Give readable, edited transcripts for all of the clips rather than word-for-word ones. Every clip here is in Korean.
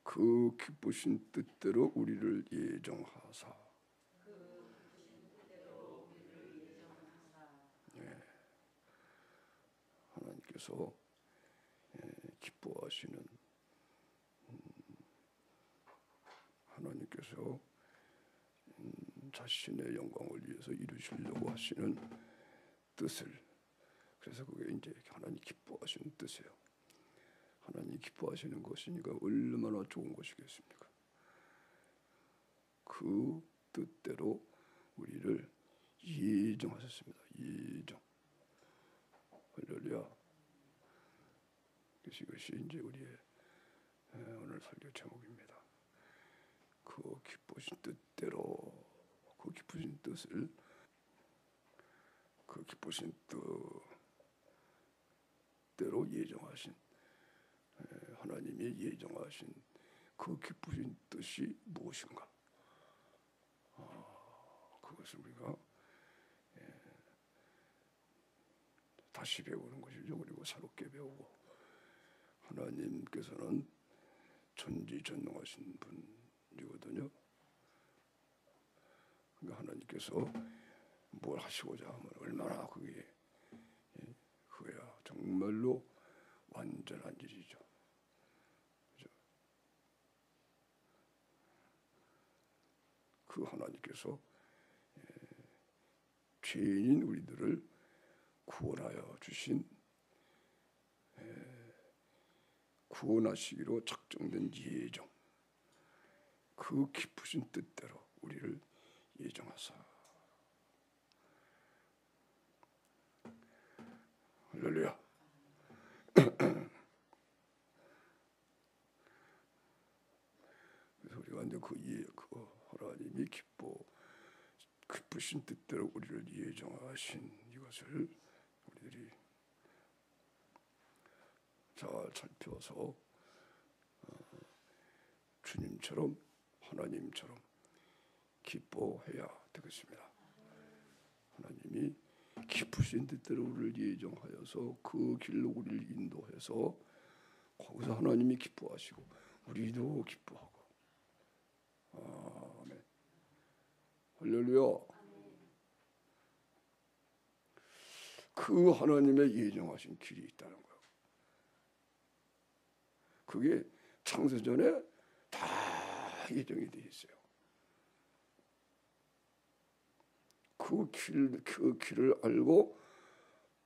그 기쁘신 뜻대로 우리를 예정하사. 예. 하나님께서 기뻐하시는, 하나님께서 자신의 영광을 위해서 이루시려고 하시는 뜻을, 그래서 그게 이제 하나님 기뻐하시는 뜻이에요. 하나님 기뻐하시는 것이니까 얼마나 좋은 것이겠습니까? 그 뜻대로 우리를 예정하셨습니다. 예정. 할렐루야. 그래서 이것이 이제 우리의 오늘 설교 제목입니다. 그 기쁘신 뜻대로, 그 기쁘신 뜻을, 그 기쁘신 뜻대로 예정하신, 하나님이 예정하신 그 기쁘신 뜻이 무엇인가? 그것을 우리가 다시 배우는 것이죠. 그리고 새롭게 배우고, 하나님께서는 전지전능하신 분이거든요. 그러니까 하나님께서 뭘 하시고자 하면 얼마나 그게 그야 정말로 완전한 일이죠. 그죠? 그 하나님께서 죄인인 우리들을 구원하여 주신, 구원하시기로 작정된 예정, 그 기쁘신 뜻대로 우리를 예정하사. 할렐루야. 그래서 우리가 이제 그 하나님이 기쁘신 뜻대로 우리를 예정하신 이것을 우리들이 잘 살펴서 주님처럼, 하나님처럼 기뻐해야 되겠습니다. 하나님이 기쁘신 뜻대로 우리를 예정하여서 그 길로 우리를 인도해서 거기서 하나님이 기뻐하시고 우리도 기뻐하고. 아멘. 할렐루야. 그 하나님의 예정하신 길이 있다는 거예요. 그게 창세전에 다 예정이 되어 있어요. 그 길을 알고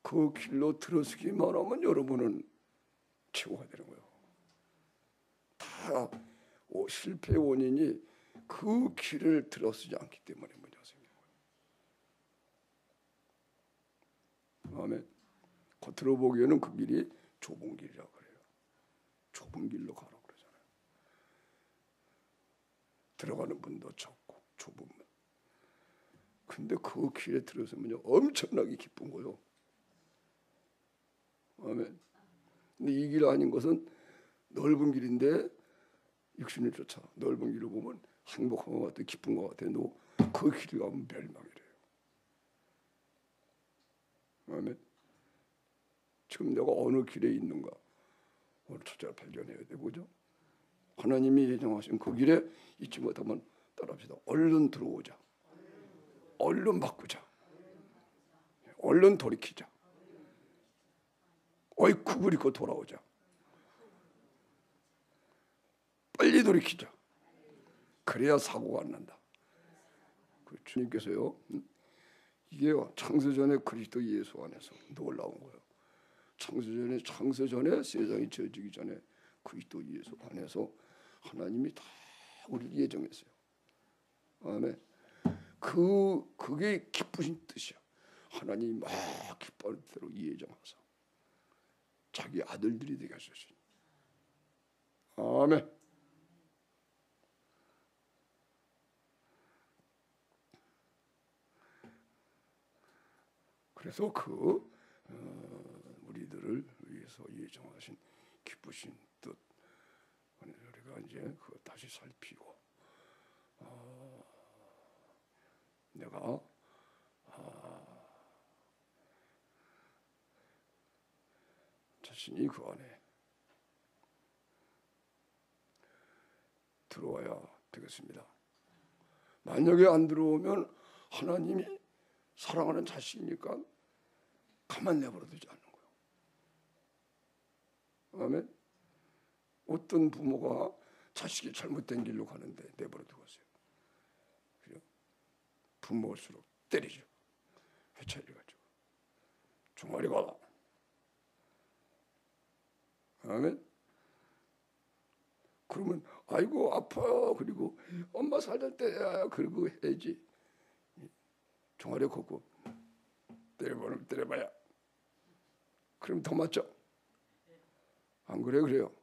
그 길로 들어서기만 하면 여러분은 최고가 되는 거예요. 다 실패의 원인이 그 길을 들어서지 않기 때문에 문제가 생기는 거예요. 아멘. 겉으로 보기에는 그 길이 좁은 길이라고 그래요. 좁은 길로 가라고 그러잖아요. 들어가는 문도 적고 좁은 문. 근데 그 길에 들어서면요 엄청나게 기쁜 거요. 아멘. 근데 이 길 아닌 것은 넓은 길인데 육신을 쫓아 넓은 길을 보면 행복한 것 같아, 기쁜 것 같아. 너 그 길을 가면 멸망이래요. 아멘. 지금 내가 어느 길에 있는가 오늘 첫째로 발견해야 되고, 그죠? 하나님이 예정하신 그 길에 잊지 못하면 따라합시다. 얼른 들어오자. 얼른 바꾸자. 얼른 돌이키자. 어이쿠 그리고 돌아오자. 빨리 돌이키자. 그래야 사고가 안 난다. 그 주님께서요, 이게 창세전에 그리스도 예수 안에서 놀라운 거예요. 창세전에 세상이 지어지기 전에 그리스도 예수 안에서 하나님이 다 우리를 예정했어요. 아멘. 그게 기쁘신 뜻이야. 하나님이 막 기뻐하는 대로 예정하사 자기 아들들이 되게 하셨어요. 아멘. 그래서 우리들을 위해서 예정하신 기쁘신 뜻, 우리가 이제 그거 다시 살피고, 내가 자신이 그 안에 들어와야 되겠습니다. 만약에 안 들어오면 하나님이 사랑하는 자식이니까 가만 내버려 두지 않는 거예요. 아멘. 어떤 부모가 자식이 잘못된 길로 가는데 내버려 두었어요. 부모일수록 때리죠. 회차를 가지고 종아리 가라. 아멘. 그러면 아이고 아파요. 그리고 엄마 살던 때야 그러고 해야지. 종아리 걷고 때려봐야. 그럼 더 맞죠? 안 그래요? 그래요.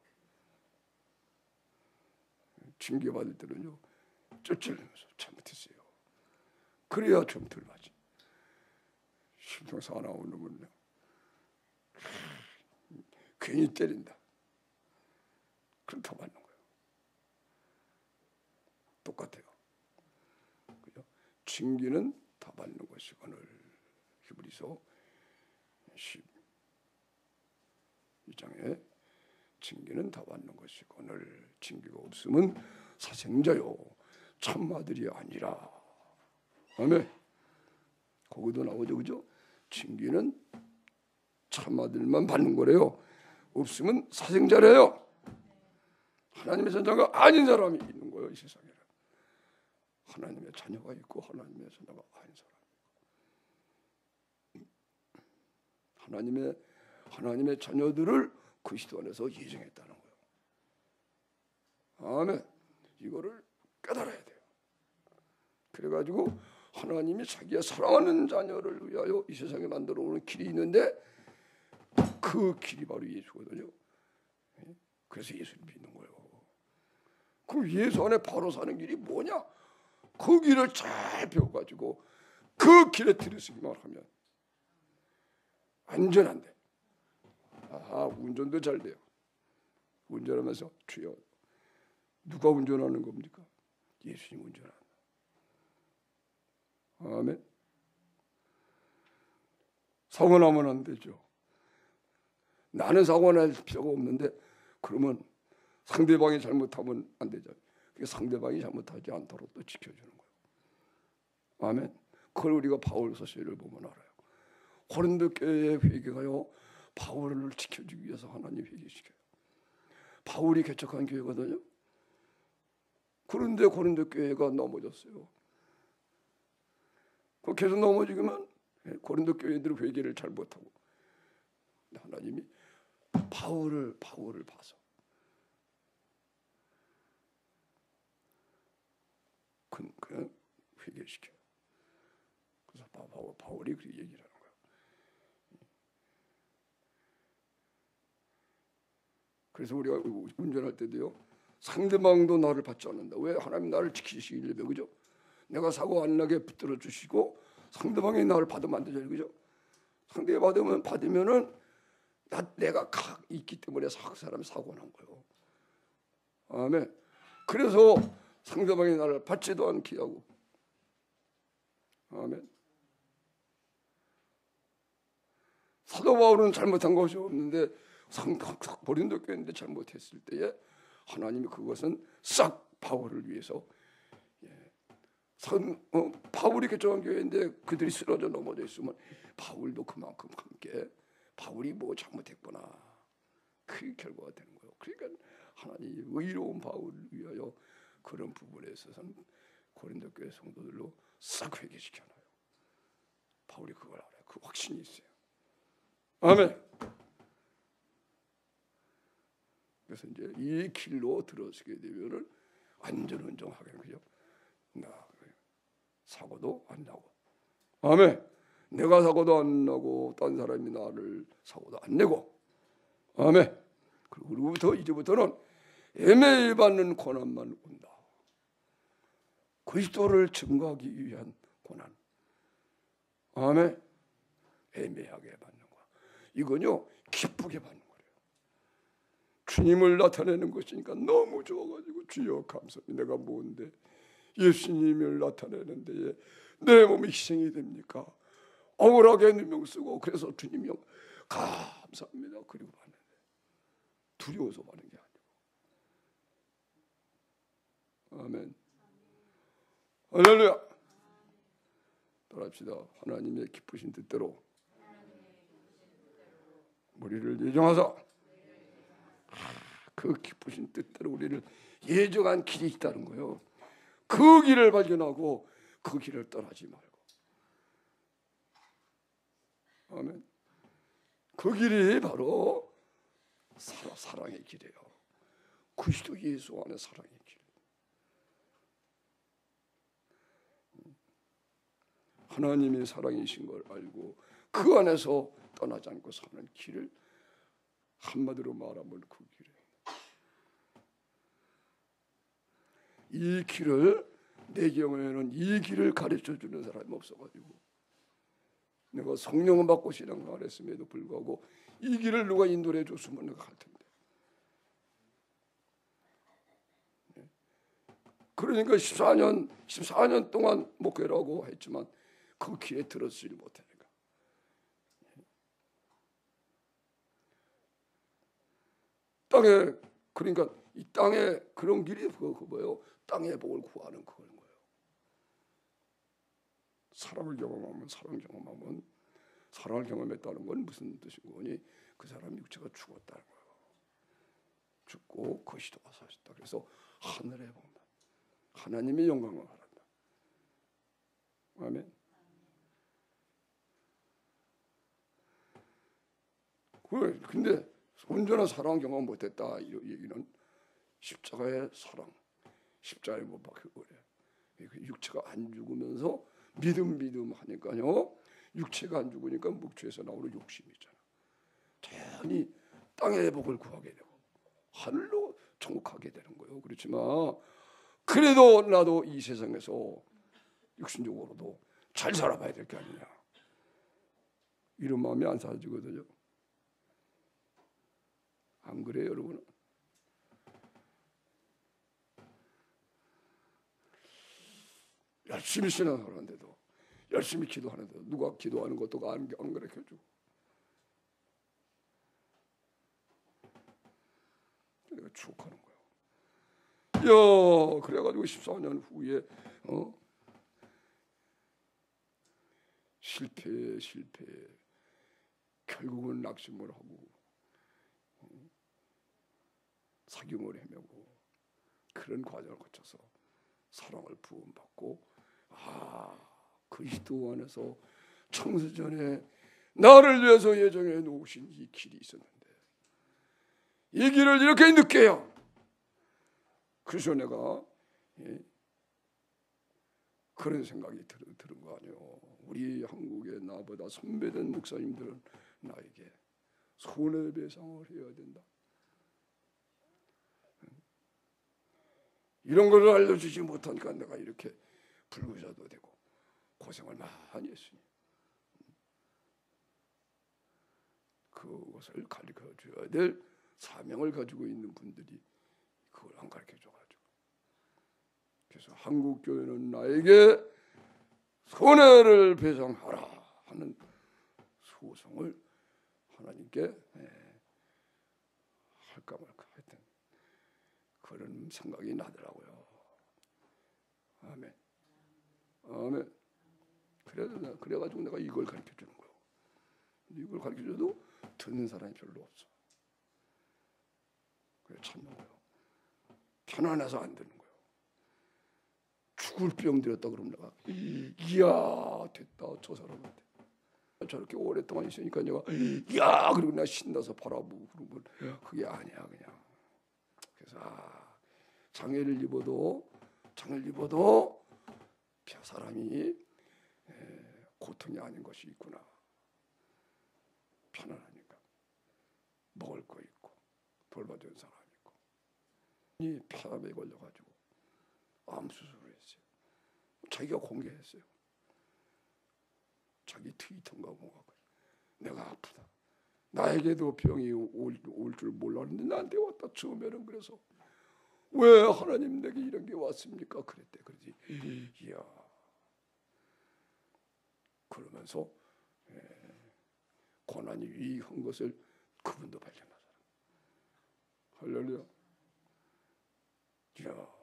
징계받을 때는요 쩔쩔하면서 잘못했어요. 그래야 좀 덜 맞지. 심통사 나오는 놈은요 괜히 때린다. 그럼 더 맞는 거예요. 똑같아요. 그죠? 징계는 다 받는 것이거늘. 히브리서 12장에 징계는 다 받는 것이거늘. 징계가 없으면 사생자요 참마들이 아니라. 아멘. 거기도 나오죠, 그죠? 징계는 참마들만 받는 거래요. 없으면 사생자래요. 하나님의 선자가 아닌 사람이 있는 거예요, 이 세상에. 하나님의 자녀가 있고 하나님의 자녀가 아닌 사람. 하나님의 자녀들을 그리스도 안에서 예정했다는 거예요. 아멘. 이거를 깨달아야 돼요. 그래가지고 하나님이 자기가 사랑하는 자녀를 위하여 이 세상에 만들어 오는 길이 있는데 그 길이 바로 예수거든요. 그래서 예수를 믿는 거예요. 그럼 예수 안에 바로 사는 길이 뭐냐? 그 길을 잘 배워가지고 그 길에 들이쓰기만 하면 안전한데. 운전도 잘 돼요. 운전하면서 주여 누가 운전하는 겁니까? 예수님 운전한다. 아멘. 사고 나면 안 되죠. 나는 사고 날 필요가 없는데 그러면 상대방이 잘못하면 안 되죠. 상대방이 잘못하지 않도록 또 지켜주는 거예요. 아멘. 그걸 우리가 바울 서신을 보면 알아요. 고린도 교회의 회개가요 바울을 지켜주기 위해서 하나님 회개시켜요. 바울이 개척한 교회거든요. 그런데 고린도 교회가 넘어졌어요. 계속 넘어지면 고린도 교회들은 회개를 잘 못하고 하나님이 바울을 봐서 그냥 회개시켜요. 그래서 바울이 그 얘기를 하는 거예요. 그래서 우리가 운전할 때도요 상대방도 나를 받지 않는다. 왜? 하나님 나를 지키시길래, 그죠? 내가 사고 안 나게 붙들어 주시고 상대방이 나를 받으면 안 되죠, 그죠? 상대가 받으면은 내가 각 있기 때문에 사람이 사고 난 거예요. 아멘. 그래서 상대방이 나를 받지도 않게 하고. 아멘. 사도 바울은 잘못한 것이 없는데 고린도 교회인데 잘못했을 때에 하나님이 그것은 싹 바울을 위해서 바울이 개척한 교회인데 그들이 쓰러져 넘어져 있으면 바울도 그만큼 함께 바울이 뭐 잘못했구나 그 결과가 되는 거예요. 그러니까 하나님이 의로운 바울을 위하여 그런 부분에 있어서는 고린도 교회 성도들로 싹 회개시켜놔요. 바울이 그걸 알아요. 그 확신이 있어요. 아멘. 그래서 이제 이 길로 들어서게 되면은 안전운전하게 그죠? 사고도 안 나고. 아멘. 내가 사고도 안 나고 딴 사람이 나를 사고도 안 내고. 아멘. 그리고부터 이제부터는 애매히 받는 고난만 온다. 그리스도를 증거하기 위한 고난. 아멘. 애매하게 받는 거야. 이건요 기쁘게 받는 거예요. 주님을 나타내는 것이니까 너무 좋아가지고 주여 감사합니다. 내가 뭔데 예수님을 나타내는 데에 내 몸이 희생이 됩니까? 억울하게 누명 쓰고 그래서 주님이 감사합니다. 그리고 받는데 두려워서 받는 게 아니고 아멘. 할렐루야. 따라합시다. 하나님의 기쁘신 뜻대로 우리를 예정하사, 그 기쁘신 뜻대로 우리를 예정한 길이 있다는 거예요. 그 길을 발견하고 그 길을 떠나지 말고. 아멘. 그 길이 바로 사랑의 길이에요. 그리스도 예수 안에 사랑의 길. 하나님이 사랑이신 걸 알고 그 안에서 떠나지 않고 사는 길을, 한마디로 말하면 그 길이에요. 이 길을, 내 경우에는 이 길을 가르쳐주는 사람이 없어가지고 내가 성령을 받고 신앙생활을 했음에도 불구하고 이 길을 누가 인도해 줬으면 내가 갈 텐데. 그러니까 14년 동안 목회라고 했지만 그 길에 들어서지 못하니까. 땅에, 그러니까 이 땅에 그런 길이 그거 뭐예요? 땅의 복을 구하는 그런 거예요. 사랑을 경험하면, 사랑을 경험했다는 건 무슨 뜻인 거니? 그 사람 육체가 죽었다는 거예요. 죽고 그리스도가 사셨다. 그래서 하늘에 본다. 하나님의 영광을 바란다. 아멘. 근데 온전한 사랑 경험 못했다, 이 얘기는 십자가의 사랑, 십자가에 못 박혀 그래. 육체가 안 죽으면서 믿음 하니까요. 육체가 안 죽으니까 묵주에서 나오는 욕심이 있잖아. 자연히 땅의 복을 구하게 되고 하늘로 정복하게 되는 거예요. 그렇지만 그래도 나도 이 세상에서 육신적으로도 잘 살아봐야 될 게 아니냐, 이런 마음이 안 사라지거든요. 안 그래요, 여러분? 열심히 신앙하는데도, 열심히 기도하는데도 누가 기도하는 것도 안 가르쳐주고, 내가 추억하는 거예요. 그래가지고 14년 후에 실패, 결국은 낙심을 하고 사경을 헤매고 그런 과정을 거쳐서 사랑을 부음받고, 그리스도 안에서 창세전에 나를 위해서 예정해 놓으신 이 길이 있었는데 이 길을 이렇게 늦게요. 그래서 내가 그런 생각이 들은 거 아니에요. 우리 한국의 나보다 선배된 목사님들은 나에게 손해배상을 해야 된다, 이런 것을 알려주지 못하니까 내가 이렇게 불구자도 되고 고생을 많이 했으니 그것을 가르쳐줘야 될 사명을 가지고 있는 분들이 그걸 안 가르쳐줘가지고, 그래서 한국교회는 나에게 손해를 배상하라 하는 소송을 하나님께 할까 말까 하여튼 그런 생각이 나더라고요. 아멘. 그래가지고 내가 이걸 가르쳐주는 거예요. 이걸 가르쳐줘도 듣는 사람이 별로 없어. 그래 찾는 거예요. 편안해서 안 듣는 거예요. 죽을 병 들었다 그러면 내가 이야 됐다, 저 사람한테 저렇게 오랫동안 있으니까 내가 이야 그리고 내가 신나서 바라보고 그러면 그게 아니야 그냥. 그래서 장애를 입어도 사람이 고통이 아닌 것이 있구나. 편안하니까 먹을 거 있고 돌봐주는 사람이 있고. 이 폐암에 걸려가지고 암 수술을 했어요. 자기가 공개했어요. 자기 트위터인가 뭐가 내가 아프다. 나에게도 병이 올 줄 몰랐는데 나한테 왔다. 처음에는 그래서 왜 하나님 내게 이런 게 왔습니까? 그랬대. 그러지. 이야. 그러면서 고난이 위한 것을 그분도 발견하잖아. 할렐루야. 이야.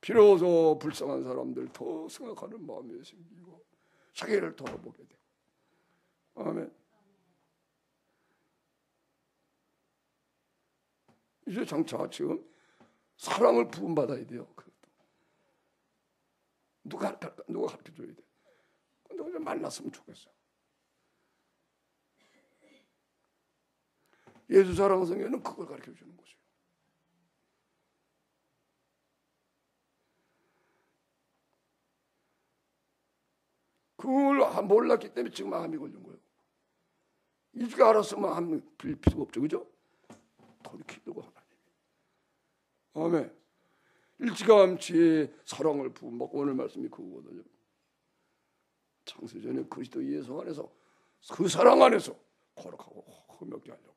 비로소 불쌍한 사람들 더 생각하는 마음이 생기고 자기를 돌아보게 되고. 아멘. 이제 장차 지금 사랑을 부음받아야 돼요. 그것도. 누가 가르쳐줘야 돼. 근데 그냥 만났으면 좋겠어요. 예수 사랑 성경에는 그걸 가르쳐주는 거죠. 그걸 몰랐기 때문에 지금 암이 걸린 거예요. 일찍 알았으면 암 빌릴 필요가 없죠. 그죠? 돌이키려고 하나님. 아멘. 일찌감치 사랑을 부음받고 오늘 말씀이 그거거든요. 창세전에 그리스도 예수 안에서 그 사랑 안에서 거룩하고 흠없게 하려고.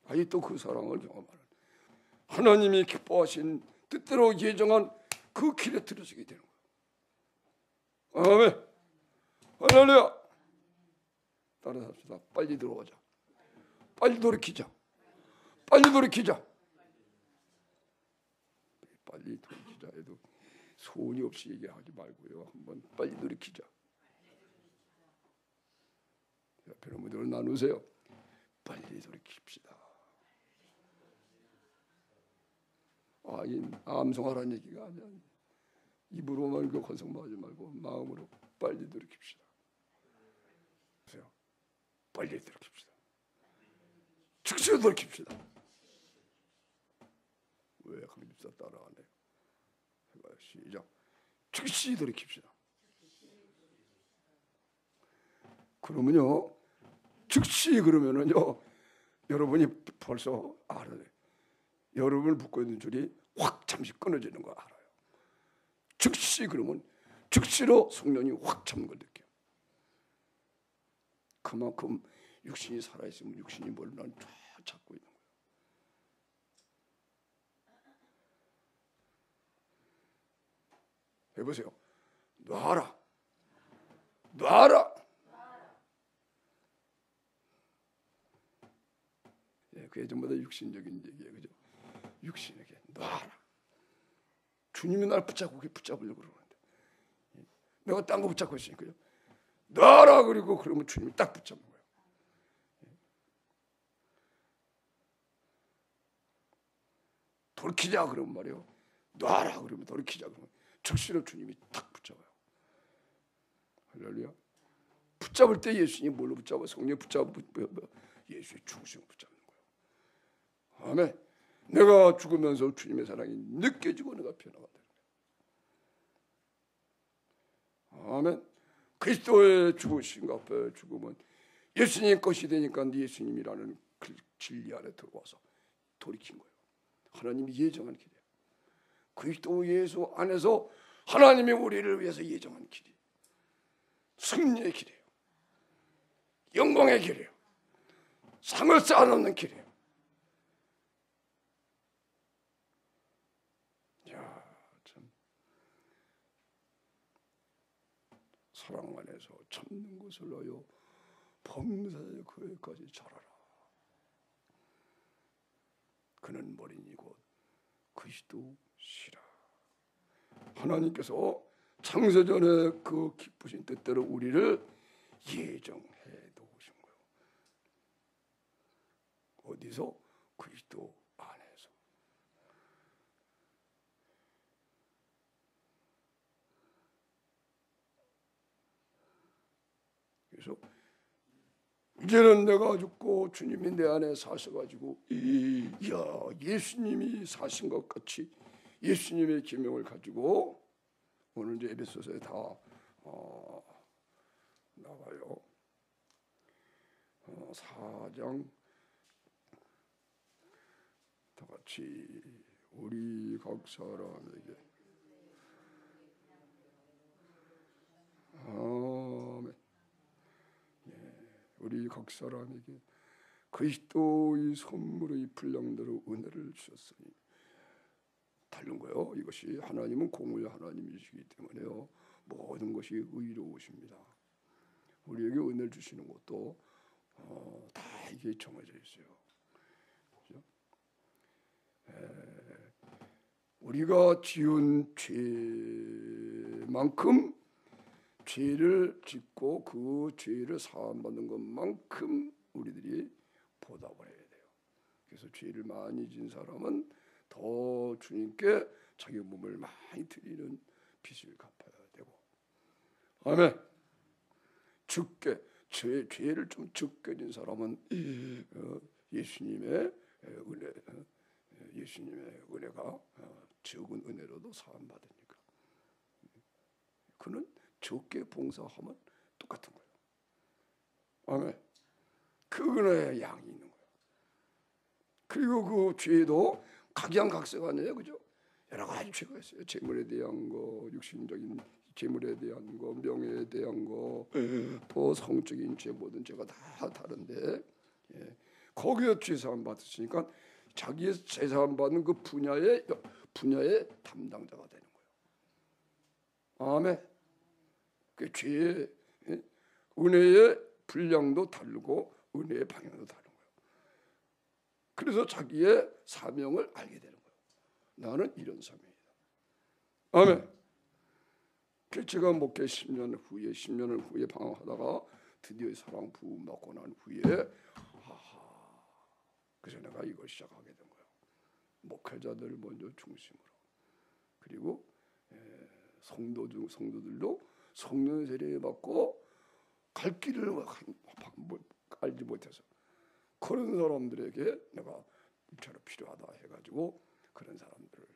아니 또 그 사랑을 경험하는 하나님이 기뻐하신 뜻대로 예정한 그 길에 들어서게 되는 거예요. 아멘. 할렐루야. 따라서 합시다. 빨리 들어오자. 빨리 돌이키자. 빨리 돌이키자. 빨리 돌이키자 해도 소원이 없이 얘기하지 말고요. 한번 빨리 돌이키자. 옆에 분들을 나누세요. 빨리 돌이킵시다. 이 암송하라는 얘기가 아니야. 입으로만 그 건성하지 말고 마음으로 빨리 돌이킵시다. 보세요. 빨리 돌이킵시다. 즉시 돌이킵시다. 왜 강집사 따라하네? 해봐요. 시작. 즉시 돌이킵시다. 그러면요, 즉시 그러면은요, 여러분이 벌써 알아요. 여러분을 붙고 있는 줄이 확 잠시 끊어지는 거 알아요. 즉시 그러면 즉시로 성령이 확 잡는 걸 느껴요. 그만큼 육신이 살아있으면 육신이 뭘 난 쫙 잡고 있는 거예요. 해보세요. 놔라. 놔라. 예, 그게 전부 다 육신적인 얘기예요. 그죠? 육신에게 놔라. 주님이 날 붙잡으려고 그러는데 내가 딴 거 붙잡고 있으니까요. 놔라. 그리고 그러면 주님이 딱 붙잡는 거예요. 돌이키자 그러면 말이요. 놔라. 그러면 돌이키자 그러면 즉시로 주님이 딱 붙잡아요. 할렐루야. 붙잡을 때 예수님이 뭘로 붙잡아? 성령 붙잡아. 예수의 죽으심을 붙잡는 거예요. 아멘. 내가 죽으면서 주님의 사랑이 느껴지고 내가 변화가 되는 거예요. 아멘. 그리스도의 죽으심과 앞에 죽음은 예수님 것이 되니까 예수님이라는 그 진리 안에 들어와서 돌이킨 거예요. 하나님이 예정한 길이에요. 그리스도 예수 안에서 하나님이 우리를 위해서 예정한 길이 승리의 길이에요. 영광의 길이에요. 상을 쌓아놓는 길이에요. 사랑 안에서 참는 것을 하여 범사의 그에까지 자라라. 그는 머리니 곧 그리스도시라. 하나님께서 창세전에 그 기쁘신 뜻대로 우리를 예정해 놓으신 거예요. 어디서? 그리스도 안에서. 그래서 이제는 내가 죽고 주님이 내 안에 사셔가지고 예수님이 사신 것 같이 예수님의 계명을 가지고 오늘 이제 에베소서에 다 나와요. 4장 다 같이 우리 각 사람에게 아멘. 우리 각 사람에게 그리스도의 선물의 분량대로 은혜를 주셨으니 다른 거예요. 이것이 하나님은 공의 하나님이시기 때문에요. 모든 것이 의로우십니다. 우리에게 은혜를 주시는 것도 다 이게 정해져 있어요. 그렇죠? 우리가 지은 죄만큼 죄를 짓고 그 죄를 사함받는 것만큼 우리들이 보답을 해야 돼요. 그래서 죄를 많이 지은 사람은 더 주님께 자기 몸을 많이 드리는 빚을 갚아야 되고, 아멘. 죄를 좀 적게 진 사람은 예수님의 은혜가 적은 은혜로도 사함 받으니까 그는 적게 봉사하면 똑같은 거예요. 아멘. 그 은혜의 양이 있는 거예요. 그리고 그 죄도 각양각색 아니에요, 그죠? 여러 가지 죄가 있어요. 재물에 대한 거, 육신적인 재물에 대한 거, 명예에 대한 거, 또 성적인 죄, 모든 죄가 다 다른데, 거기에 죄사함 받으시니까 자기의 죄사함 받는 그 분야의 담당자가 되는 거예요. 아멘. 그 죄의 은혜의 분량도 다르고 은혜의 방향도 다른 거예요. 그래서 자기의 사명을 알게 되는 거예요. 나는 이런 사명이다. 아멘. 제가 목회 10년을 후에 방황하다가 드디어 사랑 부음 받고 난 후에 그래서 내가 이걸 시작하게 된 거예요. 목회자들 먼저 중심으로, 그리고 성도들도 성령 세례 받고 갈 길을 알지 못해서 그런 사람들에게 내가 일차로 필요하다 해가지고 그런 사람들을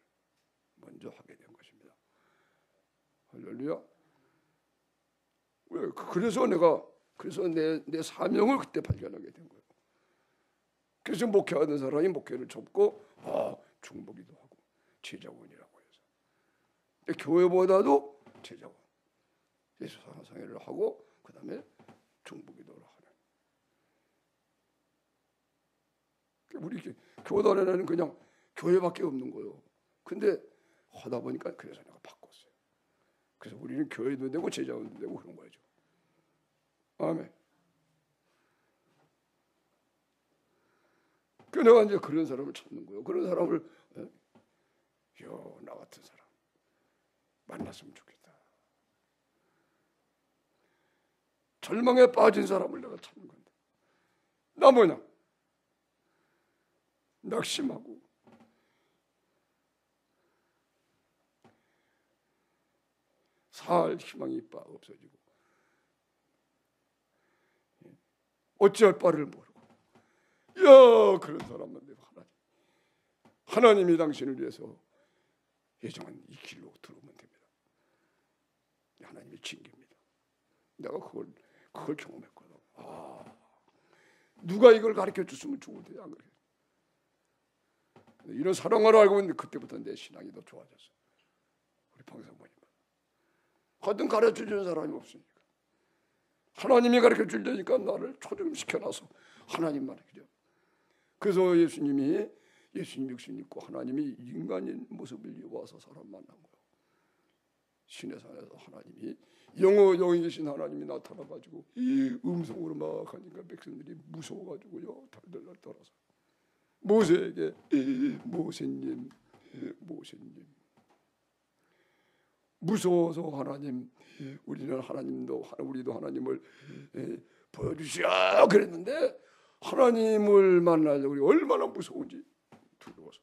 먼저 하게 된 것입니다. 할렐루야. 왜? 그래서 내 사명을 그때 발견하게 된 거예요. 그래서 목회하던 사람이 목회를 접고 중보기도 하고 제자원이라고 해서, 근데 교회보다도 제자원, 예수 상해를 하고 그 다음에 중보기도를 하는. 우리 교단에는 그냥 교회밖에 없는 거예요. 근데 하다 보니까 그래서 내가 바꿨어요. 그래서 우리는 교회도 되고 제자원도 되고 그런 거죠. 아멘. 그 내가 이제 그런 사람을 찾는 거예요. 그런 사람을 나 같은 사람 만났으면 좋겠다. 절망에 빠진 사람을 내가 찾는 건데, 나 뭐냐? 낙심하고 살 희망이 없어지고 어찌할 바를 모르고, 그런 사람만 되고 하나님이 당신을 위해서 예정한 이 길로 들어오면 됩니다. 하나님의 징계입니다. 내가 그걸 경험했거든. 누가 이걸 가르쳐 줬으면 좋은데 안 그래. 이런 사랑을 알고 있는데 그때부터 내 신앙이 더 좋아졌어. 우리 방송부님 하여튼 가르쳐 주는 사람이 없으니까 하나님이 가르쳐 주려니까 나를 초점시켜놔서 하나님만 그죠. 그래서 예수님 육신 입고 하나님이 인간인 모습을 입어서 사람 만난 거예요. 신의 산에서 하나님이 영이 계신 하나님이 나타나가지고 음성으로 막 하니까 백성들이 무서워가지고요 달달달 떨어서 모세에게 모세님 무서워서 하나님 우리도 하나님을 보여주시오 그랬는데, 하나님을 만나려고 우리 얼마나 무서운지 두려워서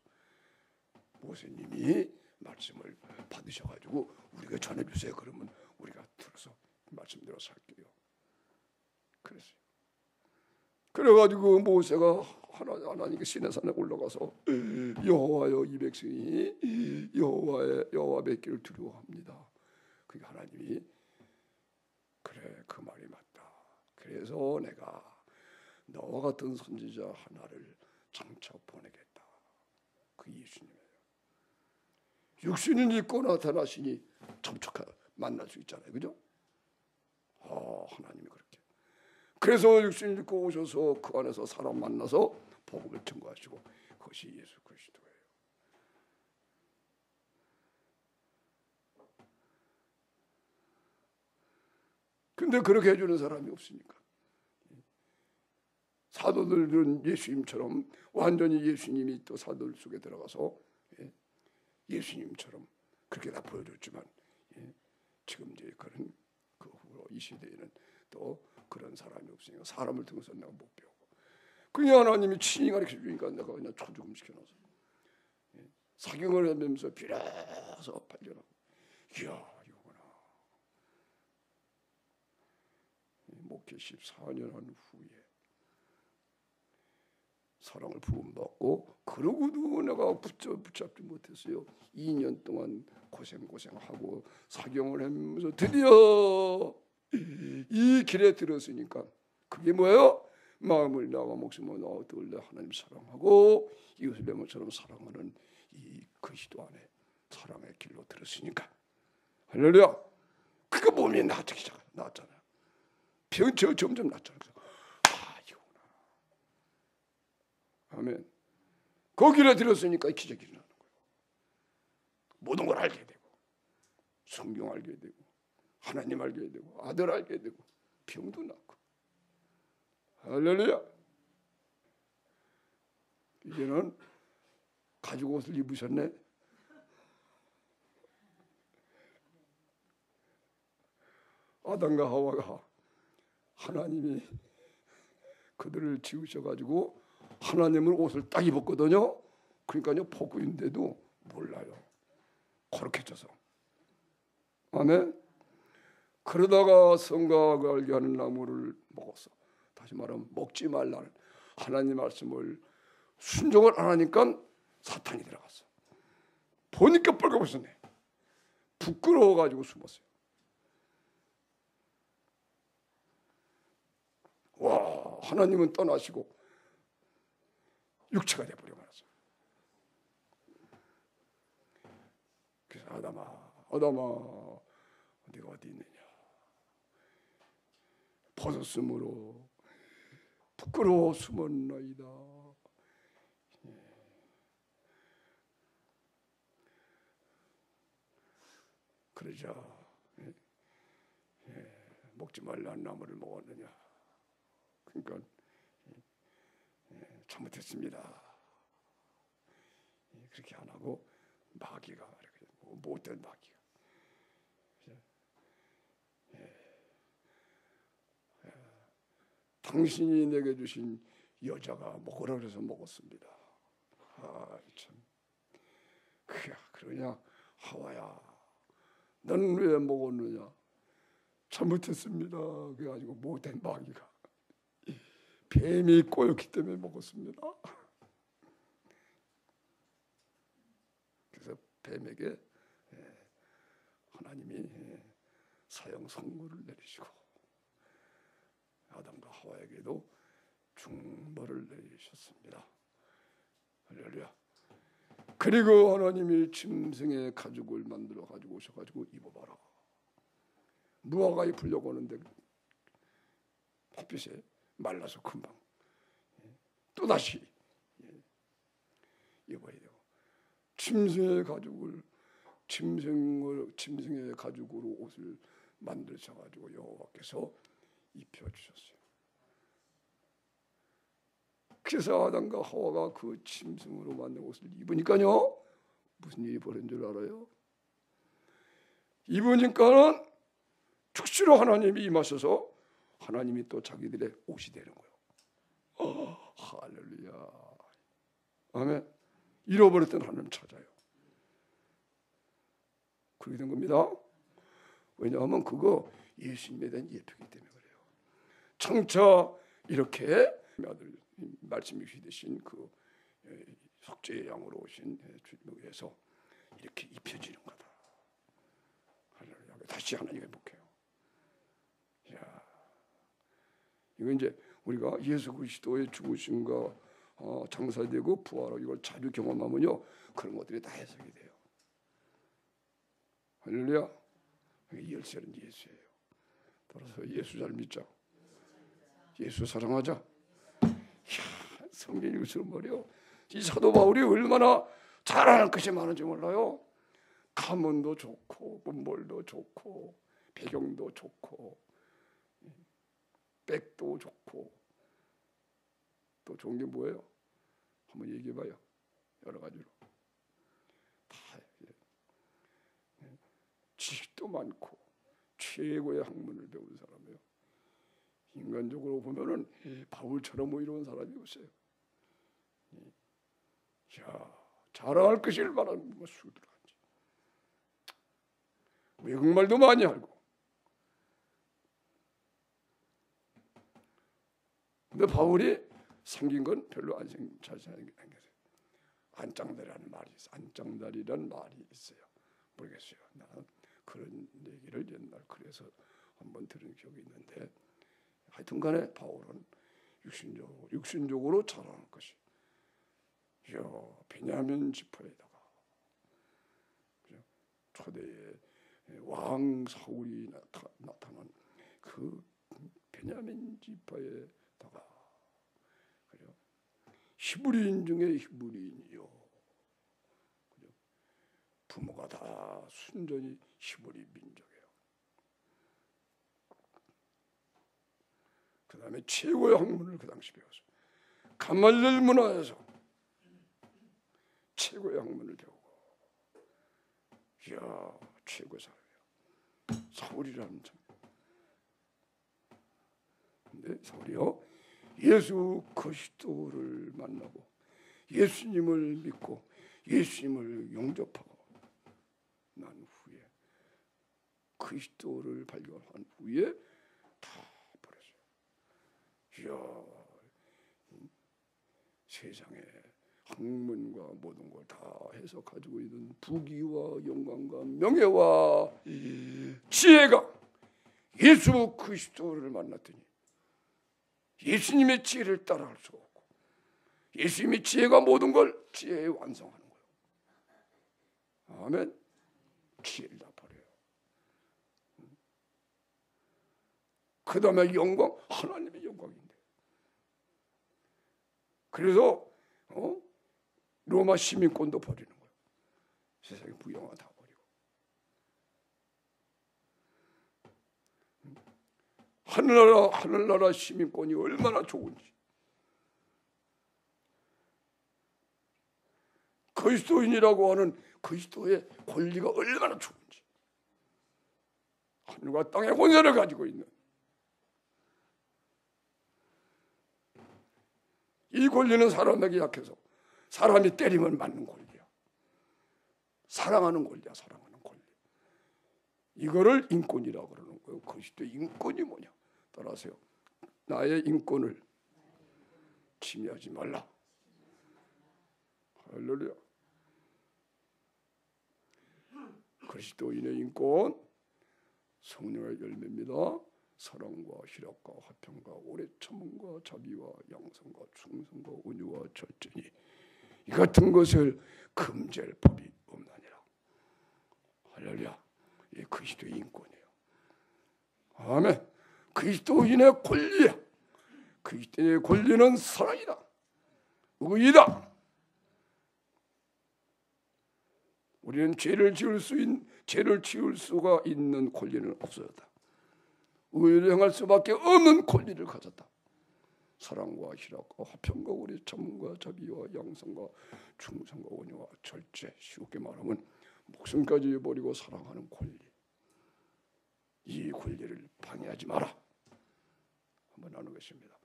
모세님이 말씀을 받으셔가지고 우리가 전해주세요. 그러면 우리가 들어서 말씀대로 살게요. 그랬어요. 그래가지고 모세가 하나님께 시내산에 올라가서 여호와여 이 백성이 여호와 뵙기를 두려워합니다. 그게 하나님이 그래 그 말이 맞다. 그래서 내가 너와 같은 선지자 하나를 장차 보내겠다. 그 예수님이에요. 육신을 입고 나타나시니 접촉하 만날 수 있잖아요, 그죠? 하나님이 그렇게. 그래서 육신을 입고 오셔서 그 안에서 사람 만나서 복음을 증거하시고 그것이 예수 그리스도예요. 근데 그렇게 해주는 사람이 없으니까. 사도들은 예수님처럼 완전히 예수님이 또 사도들 속에 들어가서 예수님처럼 그렇게 다 보여줬지만 지금 이제 그런 그 후로 이 시대에는 또 그런 사람이 없으니까 사람을 통해서 내가 못 배우고 그냥 하나님이 친히 가르쳐 주니까 내가 그냥 초죽음 시켜놔서 사경을 하면서 비로소 발견하고 이야 이거구나. 목회 14년 한 후에 사랑을 부음받고 그러고도 내가 붙잡지 못했어요. 2년 동안 고생하고 사경을 하면서 드디어 이 길에 들었으니까 그게 뭐예요? 마음을 나와 목숨을 나와 들려 하나님 사랑하고 이웃을 내 몸처럼 사랑하는 이 그리스도 안에 사랑의 길로 들었으니까 할렐루야. 그거 몸이 나았잖아요. 병 점점 낫잖아요. 이거구나. 아멘. 그 길에 들었으니까 기적이 일어나는 거예요. 모든 걸 알게 되고 성경 알게 되고 하나님 알게 되고 아들 알게 되고 병도 낫고 할렐루야. 이제는 가죽 옷을 입으셨네. 아담과 하와가 하나님이 그들을 지으셔가지고 하나님을 옷을 딱 입었거든요. 그러니까요 복음인데도 몰라요. 거룩해져서. 아멘. 그러다가 성곽을 알게 하는 나무를 먹었어. 다시 말하면 먹지 말라는 하나님 말씀을 순종을 안 하니까 사탄이 들어갔어. 보니까 빨개벗었네. 부끄러워가지고 숨었어요. 와, 하나님은 떠나시고 육체가 돼버려 말았어. 그래서 아담아, 네가 어디 있느냐? 벗었으므로 부끄러워 숨었나이다. 그러자 먹지 말라는 나무를 먹었느냐? 그러니까 잘못했습니다. 그렇게 안 하고 마귀가 못된 마귀가 당신이 내게 주신 여자가 먹으라 그래서 먹었습니다. 참 그러냐 하와야 너는 왜 먹었느냐? 잘못했습니다. 그래가지고 못된 마귀가 뱀이 꼬였기 때문에 먹었습니다. 그래서 뱀에게 하나님이 사형 선고를 내리시고 아담과 하와에게도 중벌을 내리셨습니다. 할렐루야. 그리고 하나님이 짐승의 가죽을 만들어 가지고 오셔가지고 입어봐라. 무화과에 풀려고 하는데 햇빛에 말라서 금방 또다시 입어야 되고 짐승의 가죽으로 옷을 만드셔가지고 여호와께서 입혀주셨어요. 그래서 아담과 하와가 그 짐승으로 만든 옷을 입으니까요 무슨 일이 벌어진 줄 알아요? 입으니까는 특수로 하나님이 임하셔서 하나님이 또 자기들의 옷이 되는 거예요. 할렐루야. 아멘. 잃어버렸던 하나님 찾아요. 그렇게 된 겁니다. 왜냐하면 그거 예수님에 대한 예표이기 때문에 그래요. 장차 이렇게 아들 말씀이 되신 그 속죄의 양으로 오신 주님에 의해서 이렇게 입혀지는 거다. 할렐루야. 다시 하나님 회복해요. 야, 이거 이제 우리가 예수 그리스도의 죽으심과 장사되고 부활하고 이걸 자주 경험하면요 그런 것들이 다 해석이 돼요. 할렐루야. 이 열쇠는 예수예요. 따라서 예수 잘 믿자. 예수 사랑하자. 이야, 성경 읽을수록 말이요. 이 사도 바울이 얼마나 잘하는 것이 많은지 몰라요. 가문도 좋고 문벌도 좋고 배경도 좋고 백도 좋고 또 좋은 게 뭐예요? 한번 얘기해봐요. 여러 가지로 다 지식도 많고 최고의 학문을 배운 사람이에요. 인간적으로 보면은 바울처럼 뭐 이런 사람이 없어요. 자, 자랑할 것이 얼마나 수두룩한지. 외국말도 많이 알고. 근데 바울이 생긴 건 별로 잘 생긴 게 없어요. 안짱다리라는 말이 있어요. 안짱다리라는 말이 있어요. 모르겠어요. 나는 그런 얘기를 옛날 그래서 한번 들은 기억이 있는데, 하여튼간에 바울은 육신적으로 자라는 것이 베냐민 지파에다가 초대의 왕 사울이 나타난 그 베냐민 지파에다가 히브리인 중에 히브리인이요. 부모가 다 순전히 히브리 민족이에요. 그 다음에 최고의 학문을 그 당시 배웠어요. 가말리엘 문화에서 최고의 학문을 배우고, 이야, 최고의 사람이에요. 사울이라는 참. 근데 사울이요, 예수 그리스도를 만나고 예수님을 믿고 예수님을 영접하고 난 후에, 그리스도를 발견한 후에 다 버렸어요. 이야, 세상에 학문과 모든 걸 다 해서 가지고 있는 부귀와 영광과 명예와 지혜가 예수 그리스도를 만났더니 예수님의 지혜를 따라갈 수가 없고, 예수님의 지혜가 모든 걸 지혜에 완성하는 거예요. 아멘. 지혜를 다 버려요. 그 다음에 영광, 하나님의 영광인데. 그래서 로마 시민권도 버리는 거예요. 세상에 부영화 다 버리고. 하늘나라 시민권이 얼마나 좋은지, 그리스도인이라고 하는 그리스도의 권리가 얼마나 좋은지, 하늘과 땅의 권세를 가지고 있는 이 권리는 사람에게 약해서 사람이 때리면 맞는 권리야. 사랑하는 권리야, 사랑하는 권리. 이거를 인권이라고 그러는 거예요. 그리스도의 인권이 뭐냐? 따라하세요. 나의 인권을 침해하지 말라. 할렐루야. 그리스도인의 인권, 성령의 열매입니다. 사랑과 희락과 화평과 오래 참음과 자비와 양성과 충성과 온유와 절제니 이 같은 것을 금지할 법이 없나니라. 할렐루야. 이 그리스도의 인권이에요. 아멘. 그리스도인의 권리야. 그리스도의 권리는 사랑이다, 의이다. 우리는 죄를 지을 수가 있는 권리는 없어졌다. 의를 행할 수밖에 없는 권리를 가졌다. 사랑과 희락과 화평과 오래 참음과 자비와 양성과 충성과 온유와 절제, 쉽게 말하면 목숨까지 버리고 사랑하는 권리. 이 권리를 방해하지 마라. 한번 나누겠습니다.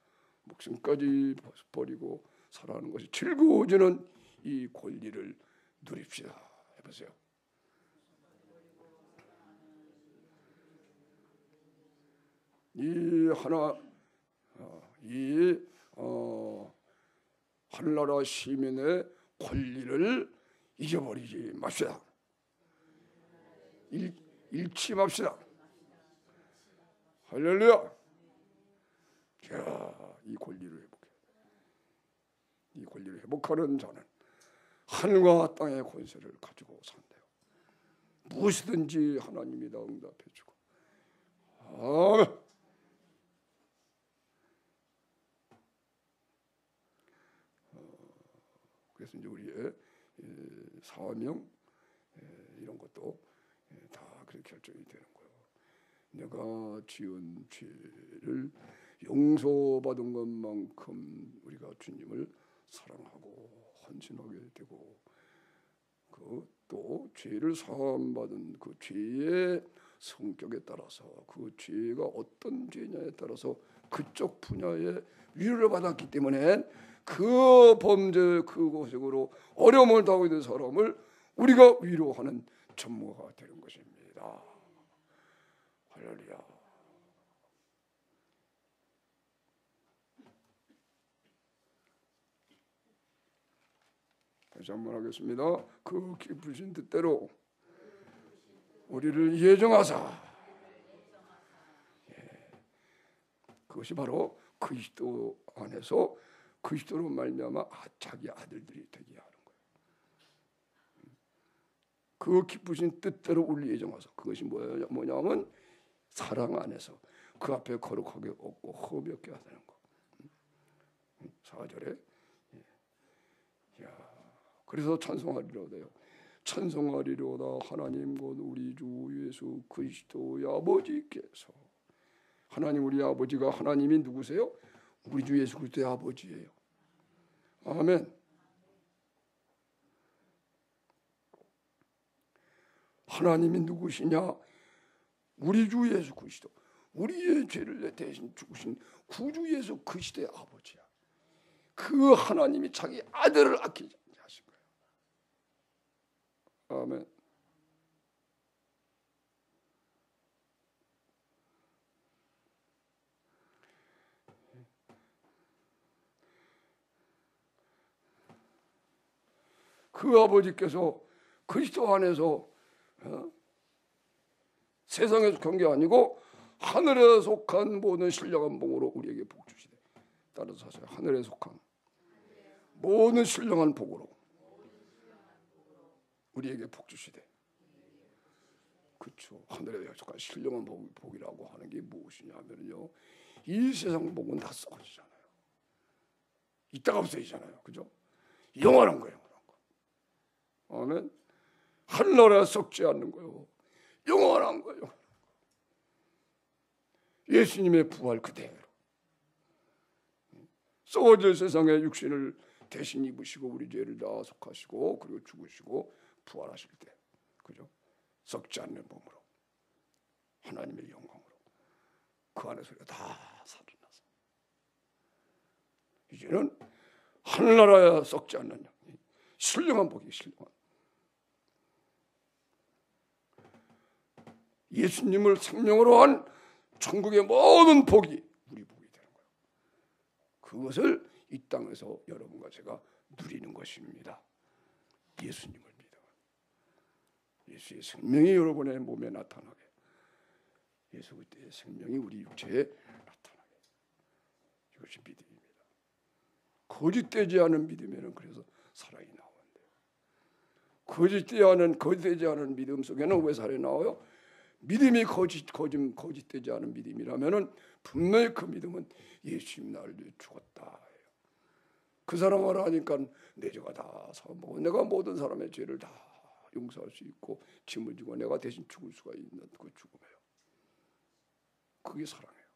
목숨까지 버리고 살아가는 것이 즐거워지는 이 권리를 누립시다. 해보세요. 하늘나라 시민의 권리를 잊어버리지 맙시다. 잃지 맙시다. 할렐루야. 자, 이 권리를 회복해. 이 권리를 회복하는 자는 하늘과 땅의 권세를 가지고 산대요. 무엇이든지 하나님이 다 응답해 주고. 아멘. 그래서 이제 우리의 사명 이런 것도 다 그렇게 결정이 되는 거예요. 내가 지은 죄를 용서받은 것만큼 우리가 주님을 사랑하고 헌신하게 되고, 또 죄를 사함받은 그 죄의 성격에 따라서, 그 죄가 어떤 죄냐에 따라서 그쪽 분야에 위로를 받았기 때문에 그 범죄 그것으로 어려움을 당하고 있는 사람을 우리가 위로하는 전무가 되는 것입니다. 할렐루야. 다시 한번 하겠습니다. 그 기쁘신 뜻대로 우리를 예정하사, 그것이 바로 그리스도 안에서 그리스도로 말미암아 자기 아들들이 되게 하는 거예요. 그 기쁘신 뜻대로 우리 예정하사, 그것이 뭐냐면 사랑 안에서 그 앞에 거룩하게 없고 흠없게 하는 거. 4절에 그래서 찬송하리로다요. 찬송하리로다 하나님 곧 우리 주 예수 그리스도의 아버지께서. 하나님 우리 아버지가 하나님이 누구세요? 우리 주 예수 그리스도의 아버지예요. 아멘. 하나님이 누구시냐? 우리 주 예수 그리스도, 우리의 죄를 대신 죽으신 구주 예수 그리스도의 아버지야. 그 하나님이 자기 아들을 아끼지 하신 거예요. 아멘. 그 아버지께서 그리스도 안에서 세상에 속한 게 아니고 하늘에 속한 모든 신령한 복으로 우리에게 복 주시되. 따라서 하세요. 하늘에 속한 모든 신령한 복으로 우리에게 복 주시되. 그렇죠. 하늘에 속한 신령한 복이라고 하는 게 무엇이냐 하면요, 이 세상 복은 다 썩어지잖아요. 이따가 없어지잖아요. 그죠? 영원한 거예요. 아멘. 하늘나라에 썩지 않는 거요, 영원한 거예요. 예수님의 부활 그대로 썩어질 세상의 육신을 대신 입으시고 우리 죄를 다 속하시고 그리고 죽으시고 부활하실 때, 그죠? 썩지 않는 몸으로 하나님의 영광으로 그 안에서 우리가 다 살아나서 이제는 하늘나라에 썩지 않는 신령한 복이, 신령한 예수님을 생명으로 한 천국의 모든 복이 우리 복이 되는 거예요. 그것을 이 땅에서 여러분과 제가 누리는 것입니다. 예수님을 믿어. 예수의 생명이 여러분의 몸에 나타나게, 예수 그리스도의 생명이 우리 육체에 나타나게, 이것이 믿음입니다. 거짓되지 않은 믿음에는 그래서 사랑이 나오는데요. 거짓되지 않은 믿음 속에는 왜 사랑이 나와요? 믿음이 거짓되지 않은 믿음이라면은 분명히 그 믿음은 예수님 나를 위해 죽었다. 그 사랑을 하니까 내 죄가 다 사함받고 내가 모든 사람의 죄를 다 용서할 수 있고 짐을 지고 내가 대신 죽을 수가 있는 그 죽음이에요. 그게 사랑이에요.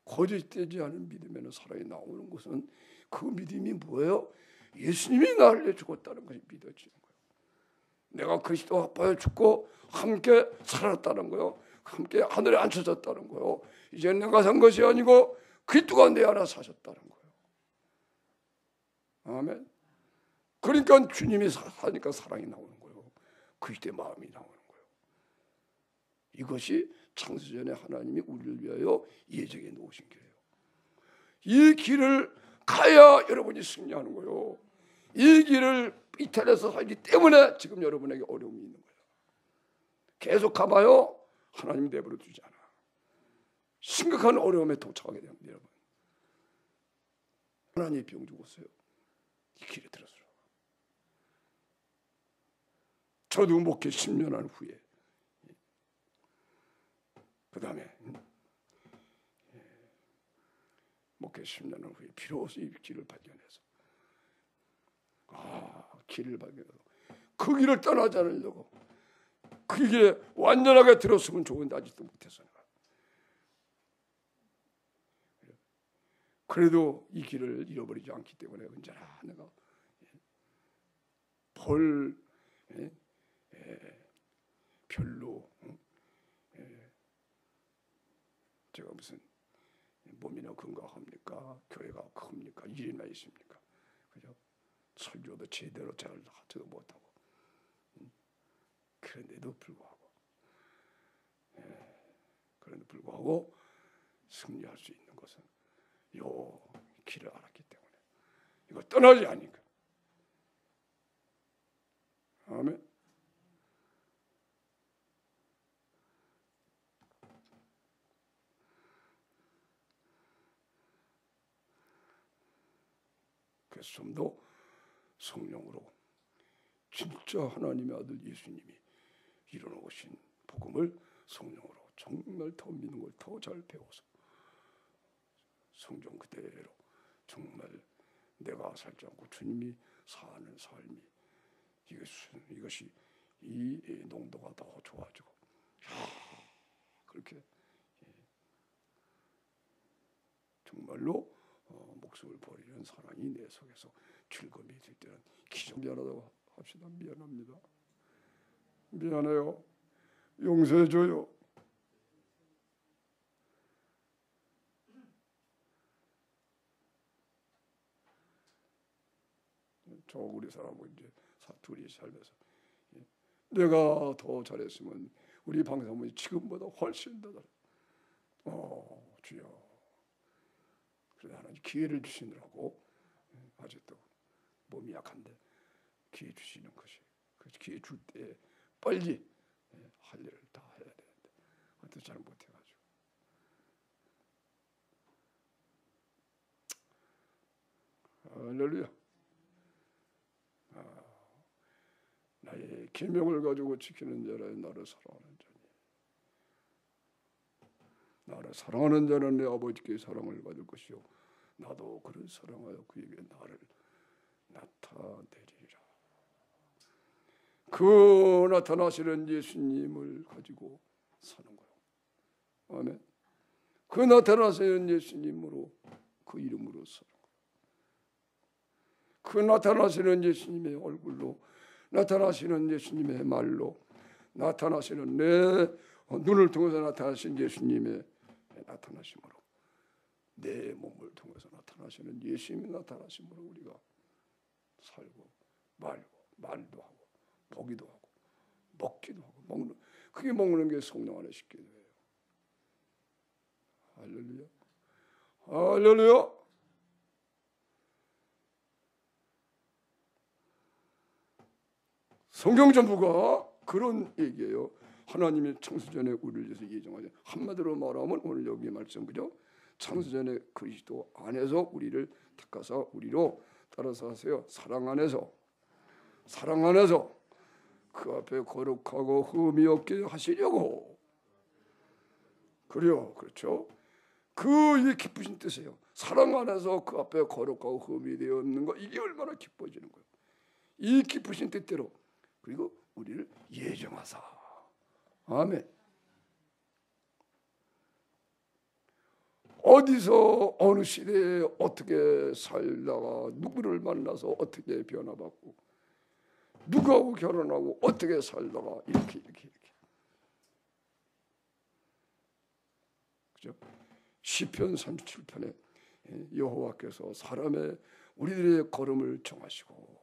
거짓되지 않은 믿음에는 사랑이 나오는 것은 그 믿음이 뭐예요? 예수님이 나를 위해 죽었다는 것이 믿어지는 거예요. 내가 그리스도 아빠에 죽고 함께 살았다는 거요, 함께 하늘에 앉혀졌다는 거요. 이제 내가 산 것이 아니고 그리스도가 내 안에 사셨다는 거예요. 아멘. 그러니까 주님이 사니까 사랑이 나오는 거예요. 그리스도의 마음이 나오는 거예요. 이것이 창세전에 하나님이 우리를 위하여 예정해 놓으신 길이에요. 이 길을 가야 여러분이 승리하는 거예요. 이 길을 이탈해서 살기 때문에 지금 여러분에게 어려움이 있는 거예요. 계속 가봐요, 하나님 내버려 두지 않아. 심각한 어려움에 도착하게 됩니다. 여러분, 하나님이 병 죽었어요. 이 길에 들어서 저도 목회 10년 한 후에 그 다음에 목회 10년 한 후에 비로소 이 길을 발견해서 길을 발견해서 그 길을 떠나지 않으려고 그 길에 완전하게 들었으면 좋은데 아직도 못했어요. 그래도 이 길을 잃어버리지 않기 때문에 언제나 내가 별로 제가 무슨 몸이나 건강합니까? 교회가 큽니까? 일이나 있습니까? 그죠? 설교도 제대로 잘 하지도 못하고 그런데도 불구하고 승리할 수 있는 것은 요 길을 알았기 때문에 이거 떠나지 않으니까. 아멘. 그래서 좀 더 성령으로 진짜 하나님의 아들 예수님이 이뤄놓으신 복음을 성령으로 정말 더 믿는 걸 더 잘 배워서 성경 그대로 정말 내가 살지 않고 주님이 사는 삶이 이것이 이 농도가 더 좋아지고 그렇게 정말로 목숨을 버리는 사랑이 내 속에서 즐거움이 될 때는 기적 미안하다고 합시다. 미안합니다. 미안해요. 용서해줘요. 저 우리 사람은 이제 사투리 살면서 내가 더 잘했으면 우리 방사모이 지금보다 훨씬 더 잘해. 주여. 그래서 하나님 기회를 주시느라고 아직도 몸이 약한데 기회 주시는 것이 그 기회 줄 때 빨리 할 일을 다 해야 되는데 어떻게 잘 못해가지고 할렐루야. 나의 계명을 가지고 지키는 자라 나를 사랑하는 자니 나를 사랑하는 자는 내 아버지께 사랑을 받을 것이요 나도 그를 사랑하여 그에게 나를 나타내리라. 그 나타나시는 예수님을 가지고 사는 거예요. 아멘. 그 나타나시는 예수님으로 그 이름으로 사는 거예요. 그 나타나시는 예수님의 얼굴로 나타나시는 예수님의 말로 나타나시는 내 눈을 통해서 나타나신 예수님의 나타나심으로 내 몸을 통해서 나타나시는 예수님의 나타나심으로 우리가 살고 말도 하고 보기도 하고 먹기도 하고 먹는 그게 먹는 게 성령 안에 식게 돼요. 할렐루야. 할렐루야. 성경 전부가 그런 얘기예요. 하나님이 창세전에 우리를 위해서 예정하신 한마디로 말하면 오늘 여기 말씀 그죠? 창세전에 그리스도 안에서 우리를 택하사 우리로 따라서 하세요. 사랑 안에서 그 앞에 거룩하고 흠이 없게 하시려고 그래요. 그렇죠? 그 기쁘신 뜻이에요. 사랑 안에서 그 앞에 거룩하고 흠이 되어 없는 거 이게 얼마나 기뻐지는 거예요. 이 기쁘신 뜻대로 그리고 우리를 예정하사. 아멘. 어디서 어느 시대에 어떻게 살다가 누구를 만나서 어떻게 변화받고 누구하고 결혼하고 어떻게 살다가 이렇게 그죠? 시편 37편에 여호와께서 사람의 우리들의 걸음을 정하시고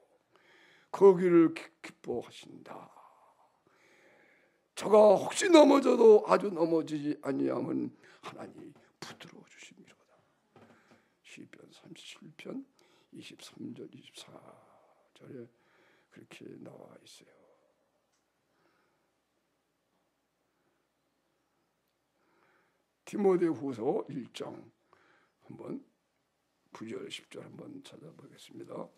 거기를 기뻐하신다. 저가 혹시 넘어져도 아주 넘어지지 아니하면 하나님이 붙들어 주심이로다. 시편 37편 23절 24절에 그렇게 나와 있어요. 디모데후서 1장 한번 9절 10절 한번 찾아보겠습니다.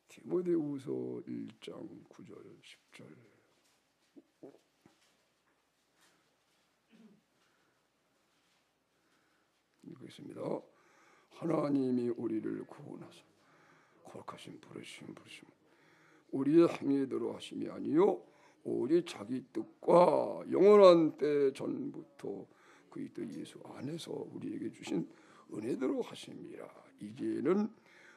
디모데후서 1장 9절 10절 읽겠습니다. 하나님이 우리를 구원하사 거룩하신 부르심 우리의 행위대로 하심이 아니요 오직 자기 뜻과 영원한 때 전부터 그리스도 예수 안에서 우리에게 주신 은혜대로 하심이라. 이제는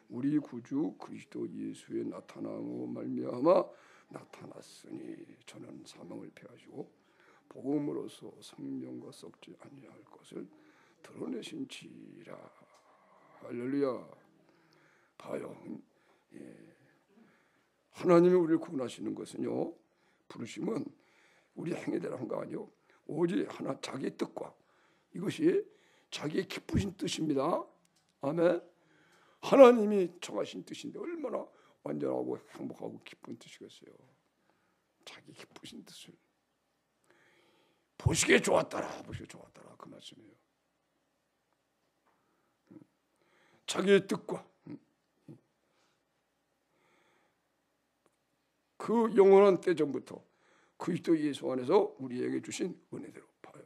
우리 구주 그리스도 예수의 나타남으로 말미암아 나타났으니 저는 사명을 폐하시고 복음으로서 생명과 썩지 아니할 것을 드러내신지라. 할렐루야. 봐요. 하나님이 우리를 구원하시는 것은요, 부르심은 우리 행위대로 한 거 아니요, 오직 하나 자기의 뜻과 이것이 자기의 기쁘신 뜻입니다. 아멘. 하나님이 정하신 뜻인데 얼마나 완전하고 행복하고 기쁜 뜻이겠어요. 자기 기쁘신 뜻을 보시기에 좋았더라, 보시기에 좋았더라, 그 말씀이에요. 자기의 뜻과 그 영원한 때전부터 그리스도 예수 안에서 우리에게 주신 은혜대로 봐요.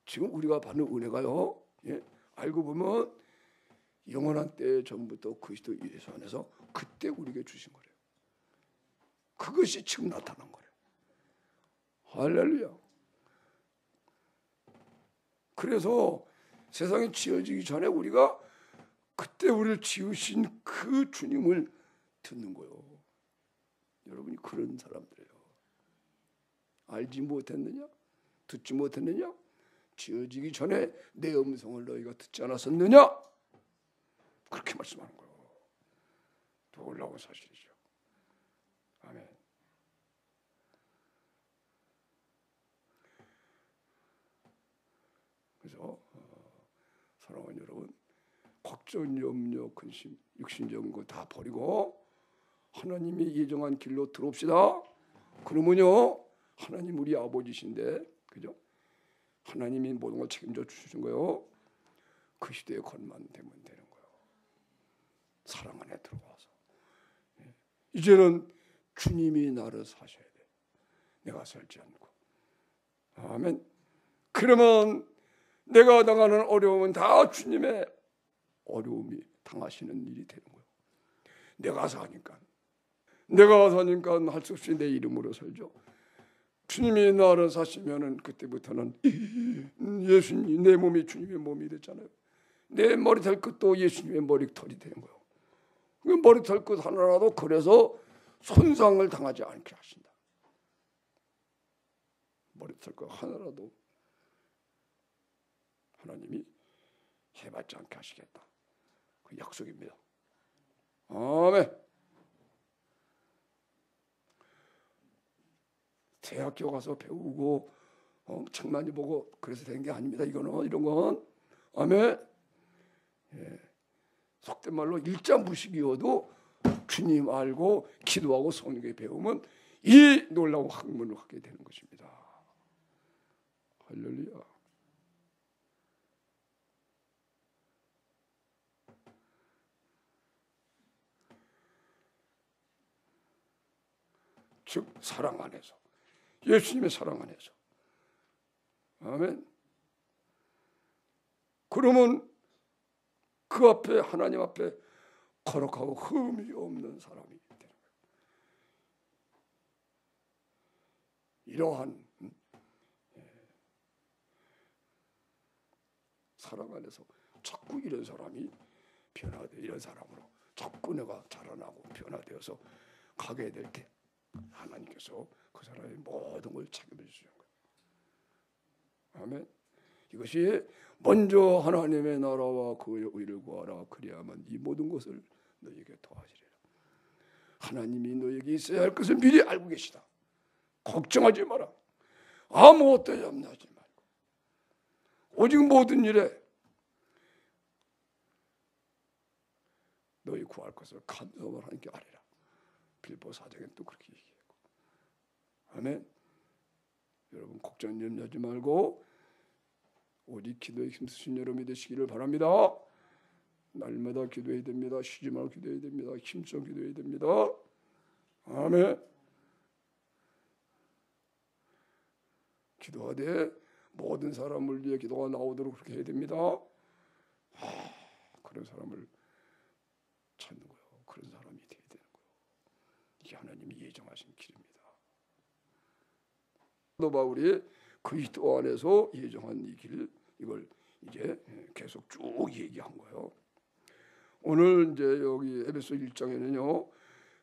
지금 우리가 받는 은혜가요, 알고 보면 영원한 때 전부터 그리스도 예수 안에서 그때 우리에게 주신 거래요. 그것이 지금 나타난 거래요. 할렐루야. 그래서 세상이 지어지기 전에 우리가 그때 우리를 지으신 그 주님을 듣는 거예요. 여러분이 그런 사람들이에요. 알지 못했느냐? 듣지 못했느냐? 지어지기 전에 내 음성을 너희가 듣지 않았었느냐? 그렇게 말씀하는 거예요. 놀라운 사실이죠. 아멘. 그래서 사랑하는 여러분, 걱정, 염려, 근심, 육신적인 거 다 버리고 하나님이 예정한 길로 들어옵시다. 그러면요, 하나님 우리 아버지신데, 그죠? 하나님이 모든 걸 책임져 주신 거예요. 그 시대에 것만 되면 되는 거예요. 사랑 안에 들어와서 이제는 주님이 나를 사셔야 돼. 내가 살지 않고. 아멘. 그러면 내가 당하는 어려움은 다 주님의 어려움이 당하시는 일이 되는 거예요. 내가 사니까 할 수 없이 내 이름으로 살죠. 주님이 나를 사시면은 그때부터는 예수님, 내 몸이 주님의 몸이 됐잖아요. 내 머리털 끝도 예수님의 머리털이 되는 거예요. 그 머리털 끝 하나라도 그래서 손상을 당하지 않게 하신다. 머리털 끝 하나라도 하나님이 해받지 않게 하시겠다. 그 약속입니다. 아멘. 대학교 가서 배우고 책 많이 보고 그래서 되는 게 아닙니다. 이거는 이런 건 아멘. 속된 말로 일자무식이어도 주님 알고 기도하고 성경에 배우면 이 놀라운 학문을 하게 되는 것입니다. 할렐루야. 즉 사랑 안에서, 예수님의 사랑 안에서. 아멘. 그러면 그 앞에, 하나님 앞에 거룩하고 흠이 없는 사람이 되는 거예요. 이러한 사랑 안에서 자꾸 이런 사람이 변화돼, 이런 사람으로 자꾸 내가 자라나고 변화되어서 가게 될 때 하나님께서 그 사람의 모든 걸 책임을 주시는 거예요. 아멘. 이것이 먼저 하나님의 나라와 그의 의를 구하라. 그리하면 이 모든 것을 너에게 더하시리라. 하나님이 너에게 있어야 할 것을 미리 알고 계시다. 걱정하지 마라. 아무것도 염려하지 말고 오직 모든 일에 너희 구할 것을 간절함으로 하나님께 아뢰라. 빌보 4장에 또 그렇게 얘기했고. 아멘. 여러분 걱정 염려하지 말고 오직 기도에 힘쓰신 여러분이 되시기를 바랍니다. 날마다 기도해야 됩니다. 쉬지 말고 기도해야 됩니다. 힘써 기도해야 됩니다. 아멘. 기도하되 모든 사람을 위해 기도가 나오도록 그렇게 해야 됩니다. 그런 사람을 찾는 거예요. 그런 사람이 돼야 되는 거예요. 이게 하나님이 예정하신 길입니다. 또 바울이 그리스도 안에서 예정한 이 길, 이걸 이제 계속 쭉 얘기한 거예요. 오늘 이제 여기 에베소 1장에는요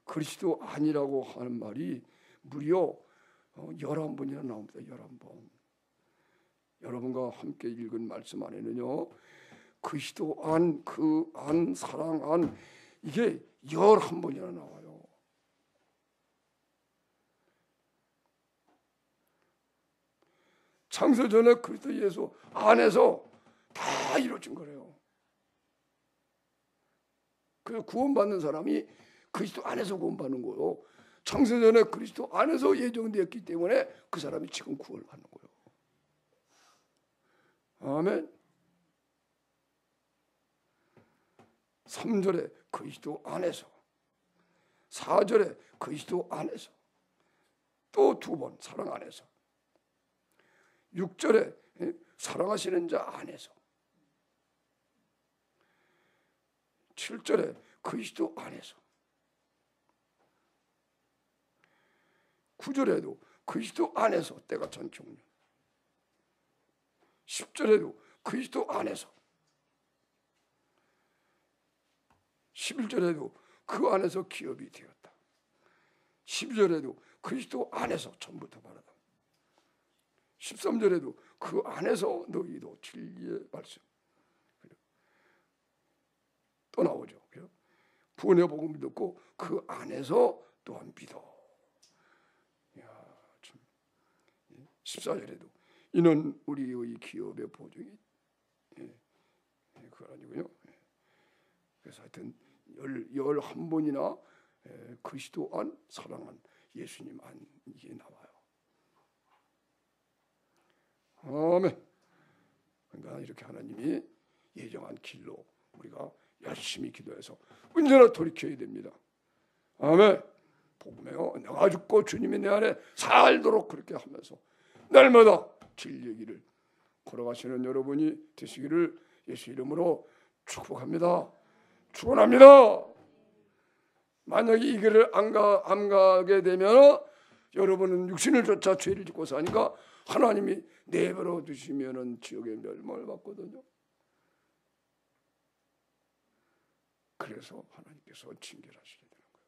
그리스도 아니라고 하는 말이 무려 11번이나 나옵니다. 11번. 여러분과 함께 읽은 말씀 안에는요 그리스도 안, 그 안, 사랑 안 이게 11번이나 나와요. 창세전에 그리스도 예수 안에서 다 이루어진 거래요. 그래서 구원받는 사람이 그리스도 안에서 구원받는 거예요. 창세전에 그리스도 안에서 예정되었기 때문에 그 사람이 지금 구원을 받는 거예요. 아멘. 3절에 그리스도 안에서, 4절에 그리스도 안에서, 또 2번 사랑 안에서, 6절에 사랑하시는 자 안에서, 7절에 그리스도 안에서, 9절에도 그리스도 안에서 때가 찬 종료, 10절에도 그리스도 안에서, 11절에도 그 안에서 기업이 되었다. 12절에도 그리스도 안에서 처음부터 말하다. 13절에도 그 안에서 너희도 진리의 말씀 또 나오죠. 구원의 복음을 듣고 그 안에서 또한 믿어. 14절에도 이는 우리의 기업의 보증이 그거 아니고요. 그래서 하여튼 11번이나 그리스도 안, 사랑한 예수님 안 이게 나와요. 아멘. 그러니까 이렇게 하나님이 예정한 길로 우리가 열심히 기도해서 언제나 돌이켜야 됩니다. 아멘. 복음에요. 내가 죽고 주님이 내 안에 살도록 그렇게 하면서 날마다 진리의 길을 걸어가시는 여러분이 되시기를 예수 이름으로 축복합니다. 축원합니다. 만약에 이 길을 안 가게 되면 여러분은 육신을 쫓아 죄를 짓고 사니까 하나님이 내버려 두시면은 지옥의 멸망을 받거든요. 그래서 하나님께서 징계하시게 되는 거예요.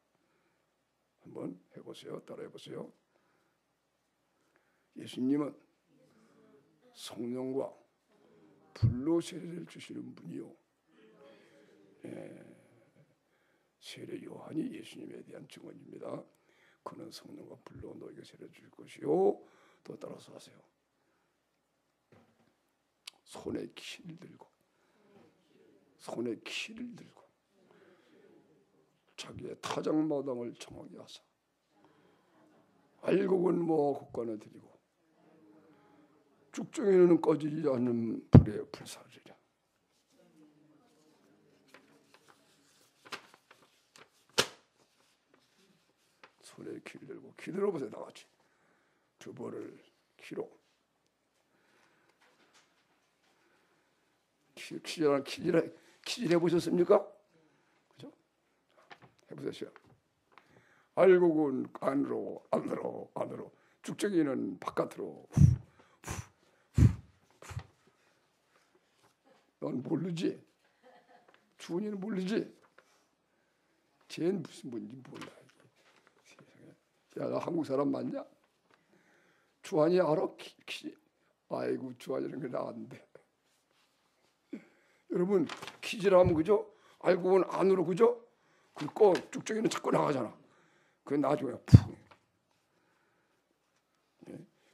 한번 해보세요. 따라해보세요. 예수님은 성령과 불로 세례를 주시는 분이요. 세례 요한이 예수님에 대한 증언입니다. 그는 성령과 불로 너에게 세례 줄 것이요. 또 따라서 하세요. 손에 키를 들고 자기의 타작마당을 정하게 하사 알곡은 모아 국간에 드리고 쭉정이는 꺼지지 않는 불에 불사르리라. 손에 키를 들고 기들어보세요. 나같이 두벌을 키로 키질 해보셨습니까? 그죠? 해보세요. 알곡은 안으로 쭉정이는 바깥으로. 넌 모르지? 주은이는 모르지? 쟤는 무슨 뭔지 몰라. 야, 나 한국 사람 맞냐? 주한이 알아? 아이고, 주한이는 그래 안 돼. 여러분, 키질하면 그죠? 알고 보면 안으로 그죠? 그거 쭉정이는 자꾸 나가잖아. 그 나중에 푹.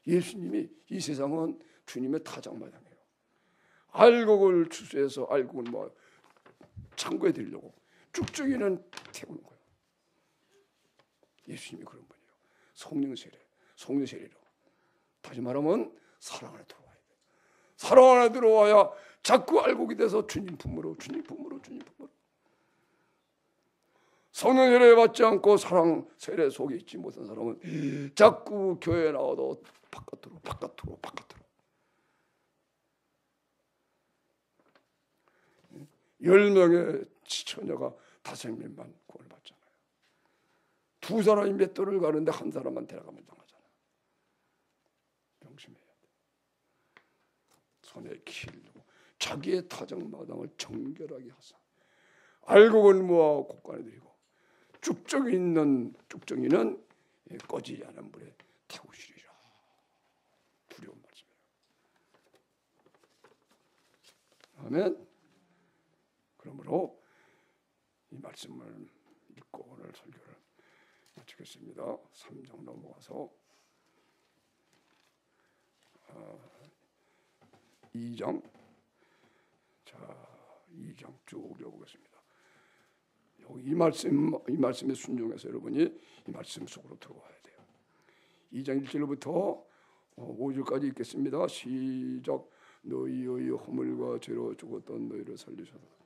예수님이 이 세상은 주님의 타작마당이에요. 알곡을 추수해서 알곡은 뭐 창고에 들려고 쭉정이는 태우는 거예요. 예수님이 그런 분이에요. 성령 세례로. 다시 말하면 사랑 안에 들어와야 돼. 사랑 안에 들어와야 자꾸 알곡이 돼서 주님 품으로. 성령 세례 받지 않고 사랑 세례 속에 있지 못한 사람은 자꾸 교회에 나와도 바깥으로. 10명의 처녀가 5명만 구원을 받잖아요. 2사람이 맷돌을 가는데 1사람만 데려가면 당하잖아요. 명심해야 돼. 손에 키를 두고 자기의 타작마당을 정결하게 하사 알곡은 모아 곡간에 들이고 쭉정이는 꺼지지 않은 불에 태우시리라. 두려운 말씀이에요. 아멘. 그러므로 이 말씀을 읽고 오늘 설교를 마치겠습니다. 3장 넘어가서 2장, 자 2장 쭉 읽어보겠습니다. 이 말씀에 순종해서 여러분이 이 말씀 속으로 들어와야 돼요. 2장 1절부터 5절까지 읽겠습니다. 시작. 너희의 허물과 죄로 죽었던 너희를 살리셔서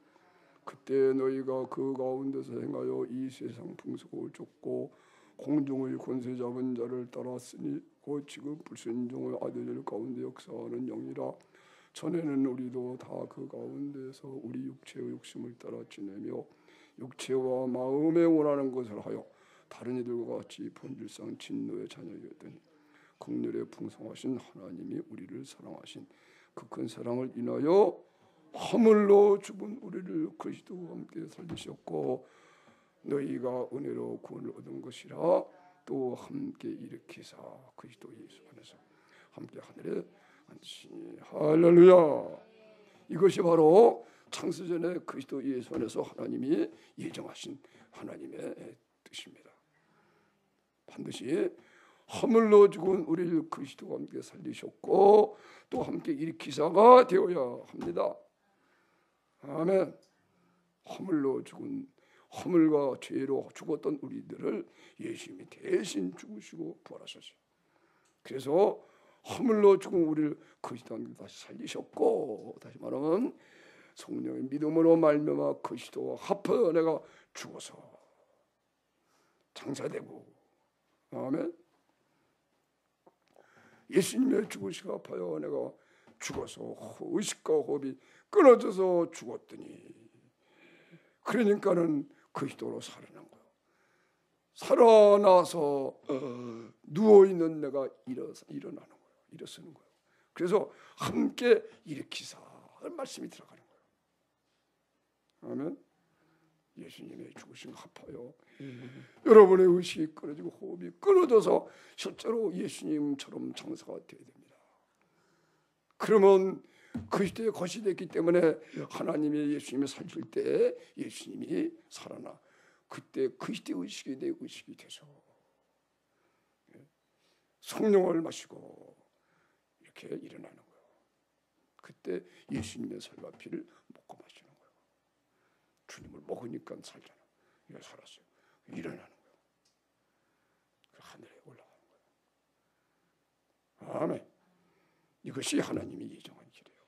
그때 너희가 그 가운데서 행하여 이 세상 풍속을 쫓고 공중의 권세 잡은 자를 따랐으니 곧 지금 불순종의 아들들 가운데 역사하는 영이라. 전에는 우리도 다 그 가운데서 우리 육체의 욕심을 따라 지내며 육체와 마음에 원하는 것을 하여 다른 이들과 같이 본질상 진노의 자녀였더니 긍휼에 풍성하신 하나님이 우리를 사랑하신 그 큰 사랑을 인하여 허물로 죽은 우리를 그리스도와 함께 살리셨고 너희가 은혜로 구원을 얻은 것이라. 또 함께 일으키사 그리스도 예수 안에서 함께 하늘에 앉으시니. 할렐루야. 이것이 바로 창세전에 그리스도 예수 안에서 하나님이 예정하신 하나님의 뜻입니다. 반드시 허물로 죽은 우리를 그리스도와 함께 살리셨고 또 함께 일으키사가 되어야 합니다. 아멘. 허물로 죽은 허물과 죄로 죽었던 우리들을 예수님이 대신 죽으시고 부활하셨어요. 그래서 허물로 죽은 우리를 그리스도와 함께 다시 살리셨고, 다시 말하면 성령의 믿음으로 말미암아 그리스도와 합하여 내가 죽어서 장사되고, 아멘. 예수님의 죽으시고 합하여 내가 죽어서 의식과 호흡이 끊어져서 죽었더니, 그러니까는 그리스도로 살아난 거예요. 살아나서 누워있는 내가 일어나는 거예요. 일어서는 거예요. 그래서 함께 일으키사 말씀이 들어가는 거예요. 아멘. 예수님의 죽으신 합하여 여러분의 의식이 끊어지고 호흡이 끊어져서 실제로 예수님처럼 장사가 되어야 됩니다. 그러면 그리스도의 것이 됐기 때문에 하나님이 예수님을 살릴 때 예수님이 살아나 그때 그리스도의 의식이 내 의식이 돼서 성령을 마시고 이렇게 일어나는 거예요. 그때 예수님의 살과 피를 먹고 마시는 거예요. 주님을 먹으니까 살잖아. 이거 살았어요. 일어나는 거예요. 하늘에 올라가는 거예요. 아멘. 이것이 하나님이 예정한 길이에요.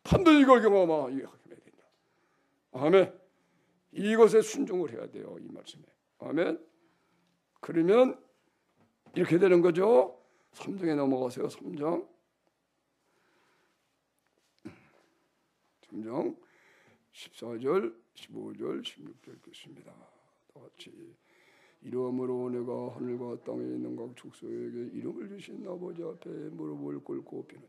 반드시 이걸 경험해야 된다. 아멘. 이것에 순종을 해야 돼요. 이 말씀에. 아멘. 그러면 이렇게 되는 거죠. 3장에 넘어가세요. 3장 14절 15절 16절 읽겠습니다. 다 같이. 이러므로 내가 하늘과 땅에 있는 각 족속에게 이름을 주신 아버지 앞에 무릎을 꿇고 비는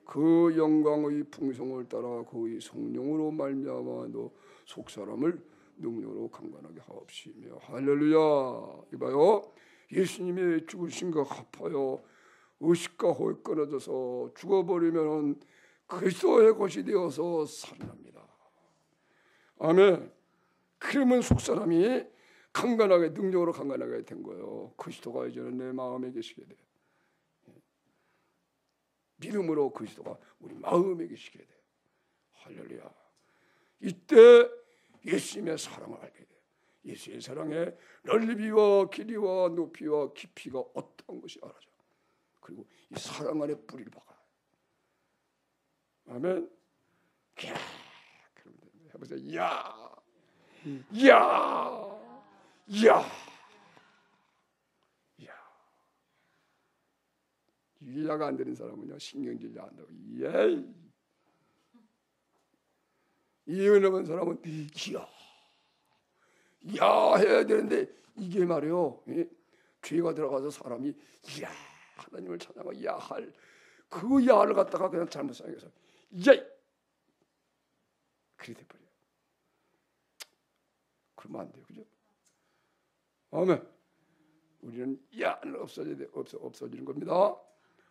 그 영광의 풍성을 따라 그의 성령으로 말미암아 너 속사람을 능력으로 강건하게 하옵시며. 할렐루야. 이봐요. 예수님이 죽으신 것 합하여 의식과 호흡이 끊어져서 죽어버리면 그리스도의 것이 되어서 살아납니다. 아멘. 그러면 속사람이 강건하게 능력으로 강건하게 된 거예요. 그리스도가 이제는 내 마음에 계시게 돼. 믿음으로 그리스도가 우리 마음에 계시게 돼. 할렐루야. 이때 예수님의 사랑을 알게 돼. 예수의 사랑의 넓이와 길이와 높이와 깊이가 어떤 것이 알아져. 그리고 이 사랑 안에 뿌리를 박아. 아멘. 야, 해보세요. 야, 야. 이야, 이해가 안 되는 사람은요 신경질이 안 나고 예, 이해하는 사람은 이야 해야 되는데 이게 말이요 죄가 들어가서 사람이 이야 하나님을 찬양하고 야할 그 야를 갖다가 그냥 잘못 생각해서 그러면 안 돼요, 그죠? 아멘. 우리는 야는 없어져야 돼, 없어지는 겁니다.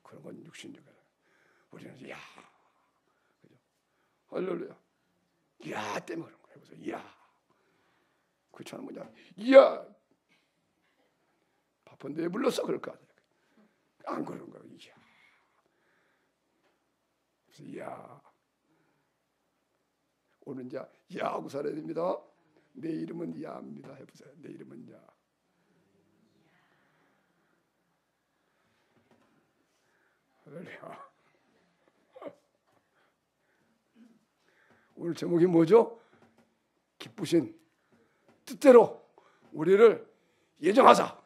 그런 건 육신적이에요. 우리는 야, 그죠? 할렐루야. 야 때문에 그런 거예요. 그래서 야, 그렇잖아 뭐냐? 야, 바쁜데 왜 불렀어 그럴까? 안 그런 거예요. 야, 그래서 야, 오늘 이제 야하고 살아야 됩니다. 내 이름은 야입니다. 해보세요. 내 이름은 야. 할렐루야. 오늘 제목이 뭐죠? 기쁘신 뜻대로 우리를 예정하사.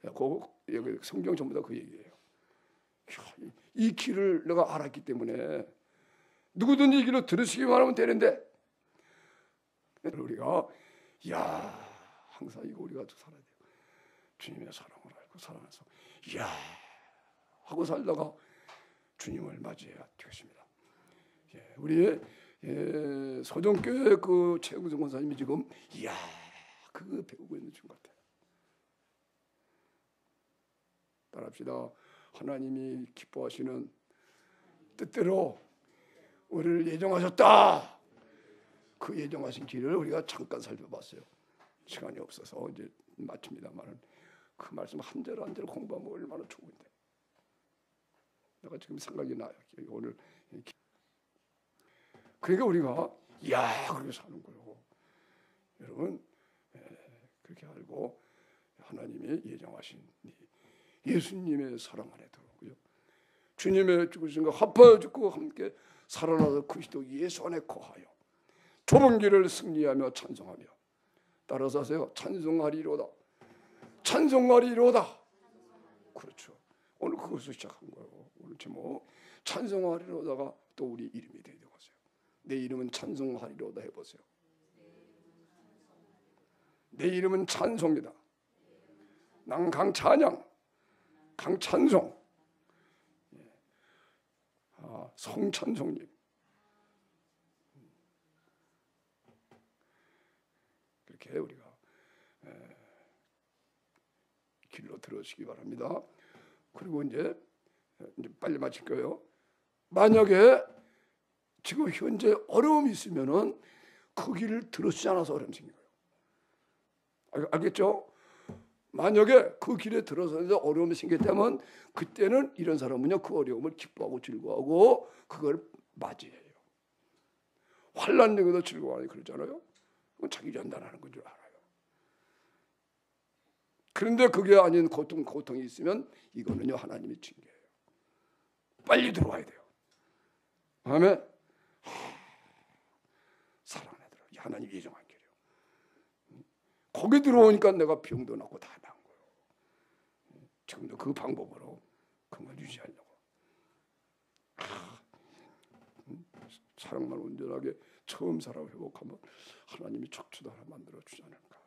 여기 성경 전부 다 그 얘기예요. 이 길을 내가 알았기 때문에 누구든지 이 길로 들으시기만 하면 되는데 우리가 야 항상 이거 우리가 살아야 돼요. 주님의 사랑을 알고 살아나서 야 하고 살다가 주님을 맞이해야 되겠습니다. 우리 서정교회 그 최구정 권사님이 지금 이야 그거 배우고 있는 중 같아요. 따라합시다. 하나님이 기뻐하시는 뜻대로 우리를 예정하셨다. 그 예정하신 길을 우리가 잠깐 살펴봤어요. 시간이 없어서 이제 마칩니다만 그 말씀 한 절 한 절 공부하면 얼마나 좋은데. 내가 지금 생각이 나요. 오늘 그러니까 우리가 야 그렇게 사는 거예요. 여러분 그렇게 알고 하나님의 예정하신 예수님의 사랑 안에 들어오고요. 주님의 죽으신과 합하여 죽고 함께 살아나서 그리스도 예수 안에 거하여 좁은 길을 승리하며 찬송하며 따라서 하세요. 찬송하리로다. 찬송하리로다. 그렇죠. 오늘 그것을 시작한 거예요. 오늘 제목 찬송하리로다가 또 우리 이름이 되는 거예요. 내 이름은 찬송하리로다 해보세요. 내 이름은 찬송이다. 난 강찬양, 강찬송, 성찬송님. 그렇게 우리가 길로 들어오시기 바랍니다. 그리고 이제 빨리 마칠 거예요. 만약에 지금 현재 어려움이 있으면은 그 길을 들어주지 않아서 어려움 생긴 거예요. 알겠죠? 만약에 그 길에 들어서서 어려움이 생겼다면 그때는 이런 사람은요 그 어려움을 기뻐하고 즐거워하고 그걸 맞이해요. 환난 중에도 즐거워하니 그러잖아요. 그건 자기 전달하는 건 줄 알아요. 그런데 그게 아닌 고통이 있으면 이거는요 하나님의 징계예요. 빨리 들어와야 돼요. 아멘. 사랑 안에 들어. 하나님 예정한 길이에요. 거기 들어오니까 내가 병도 낫고 다 난 거예요. 지금도 그 방법으로 그걸 유지하려고. 사랑만 온전하게 처음 살아 회복하면 하나님이 척추도 하나 만들어 주지 않을까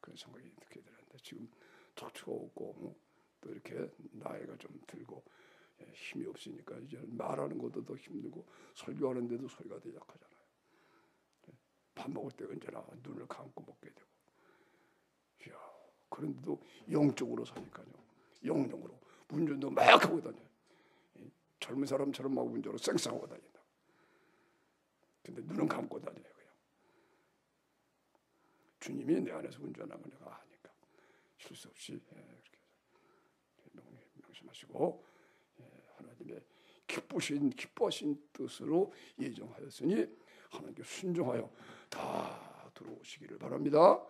그런 생각이 듣게 되는데 지금 척추가 없고 또 이렇게 나이가 좀 들고 힘이 없으니까 이제 말하는 것도 더 힘들고 설교하는데도 소리가 더 약하잖아요. 밥 먹을 때 언제나 눈을 감고 먹게 되고. 이야, 그런데도 영적으로 사니까요. 영적으로 운전도 막 하고 다녀요. 젊은 사람처럼 막 운전으로 쌩쌩하고 다닌다. 근데 눈은 감고 다녀요. 그냥. 주님이 내 안에서 운전하는 걸 내가 아니까 실수 없이 그렇게 명심하시고 하나님의 기뻐하신 뜻으로 예정하였으니 하나님께 순종하여 다 들어오시기를 바랍니다.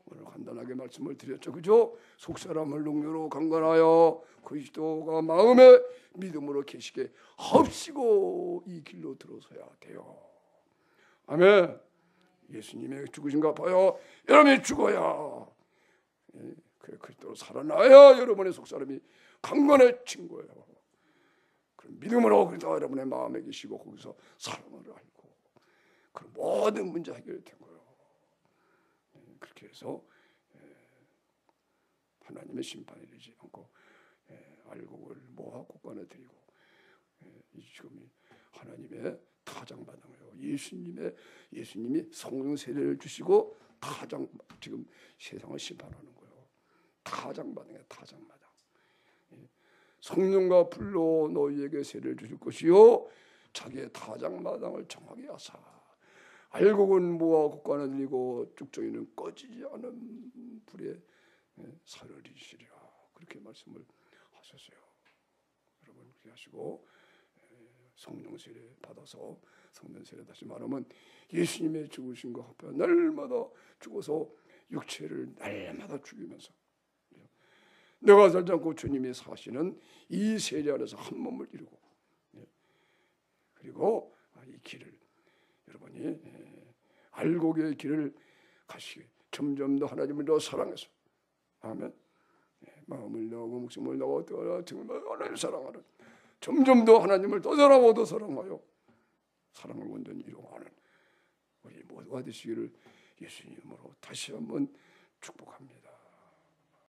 오늘 간단하게 말씀을 드렸죠. 그죠? 속사람을 능력으로 강건하여 그리스도가 마음에 믿음으로 계시게 하옵시고 이 길로 들어서야 돼요. 아멘. 예수님의 죽으신가 봐요. 여러분이 죽어야 그리스도로 살아나야 여러분의 속사람이 강건해진 거예요. 그럼 믿음으로 그리스도 여러분의 마음에 계시고 거기서 사랑을 알고 그 모든 문제 해결된 거예요. 그렇게 해서 하나님의 심판에 이르지 않고 알고 그걸 모아 곳간에 드리고 이 지금이 하나님의 타작마당이에요. 예수님이 성령 세례를 주시고 지금 세상을 심판하는 거예요. 타작마당이에요. 타작마당. 성령과 불로 너희에게 세례를 주실 것이요 자기의 타작마당을 정하게 하사 알곡은 모아 곡간에 들이고 쭉정이는 꺼지지 않은 불에 사르리시리라. 그렇게 말씀을 하셨어요. 여러분 그렇게 하시고 성령 세례 받아서 성령 세례 다시 말하면 예수님의 죽으심과 합해 날마다 죽어서 육체를 날마다 죽이면서 내가 살지 않고 주님이 사시는 이 세례 안에서 한 몸을 이루고 그리고 이 길을 여러분이 알곡의 길을 가시게 점점 더 하나님을 더 사랑해서 아멘. 마음을 나오고 목숨을 나오고 정말 하나님을 사랑하는 점점 더 하나님을 더 사랑하고 더 사랑하여 사랑을 완전히 이루어가는 우리 모두가 되시기를 예수님으로 다시 한번 축복합니다.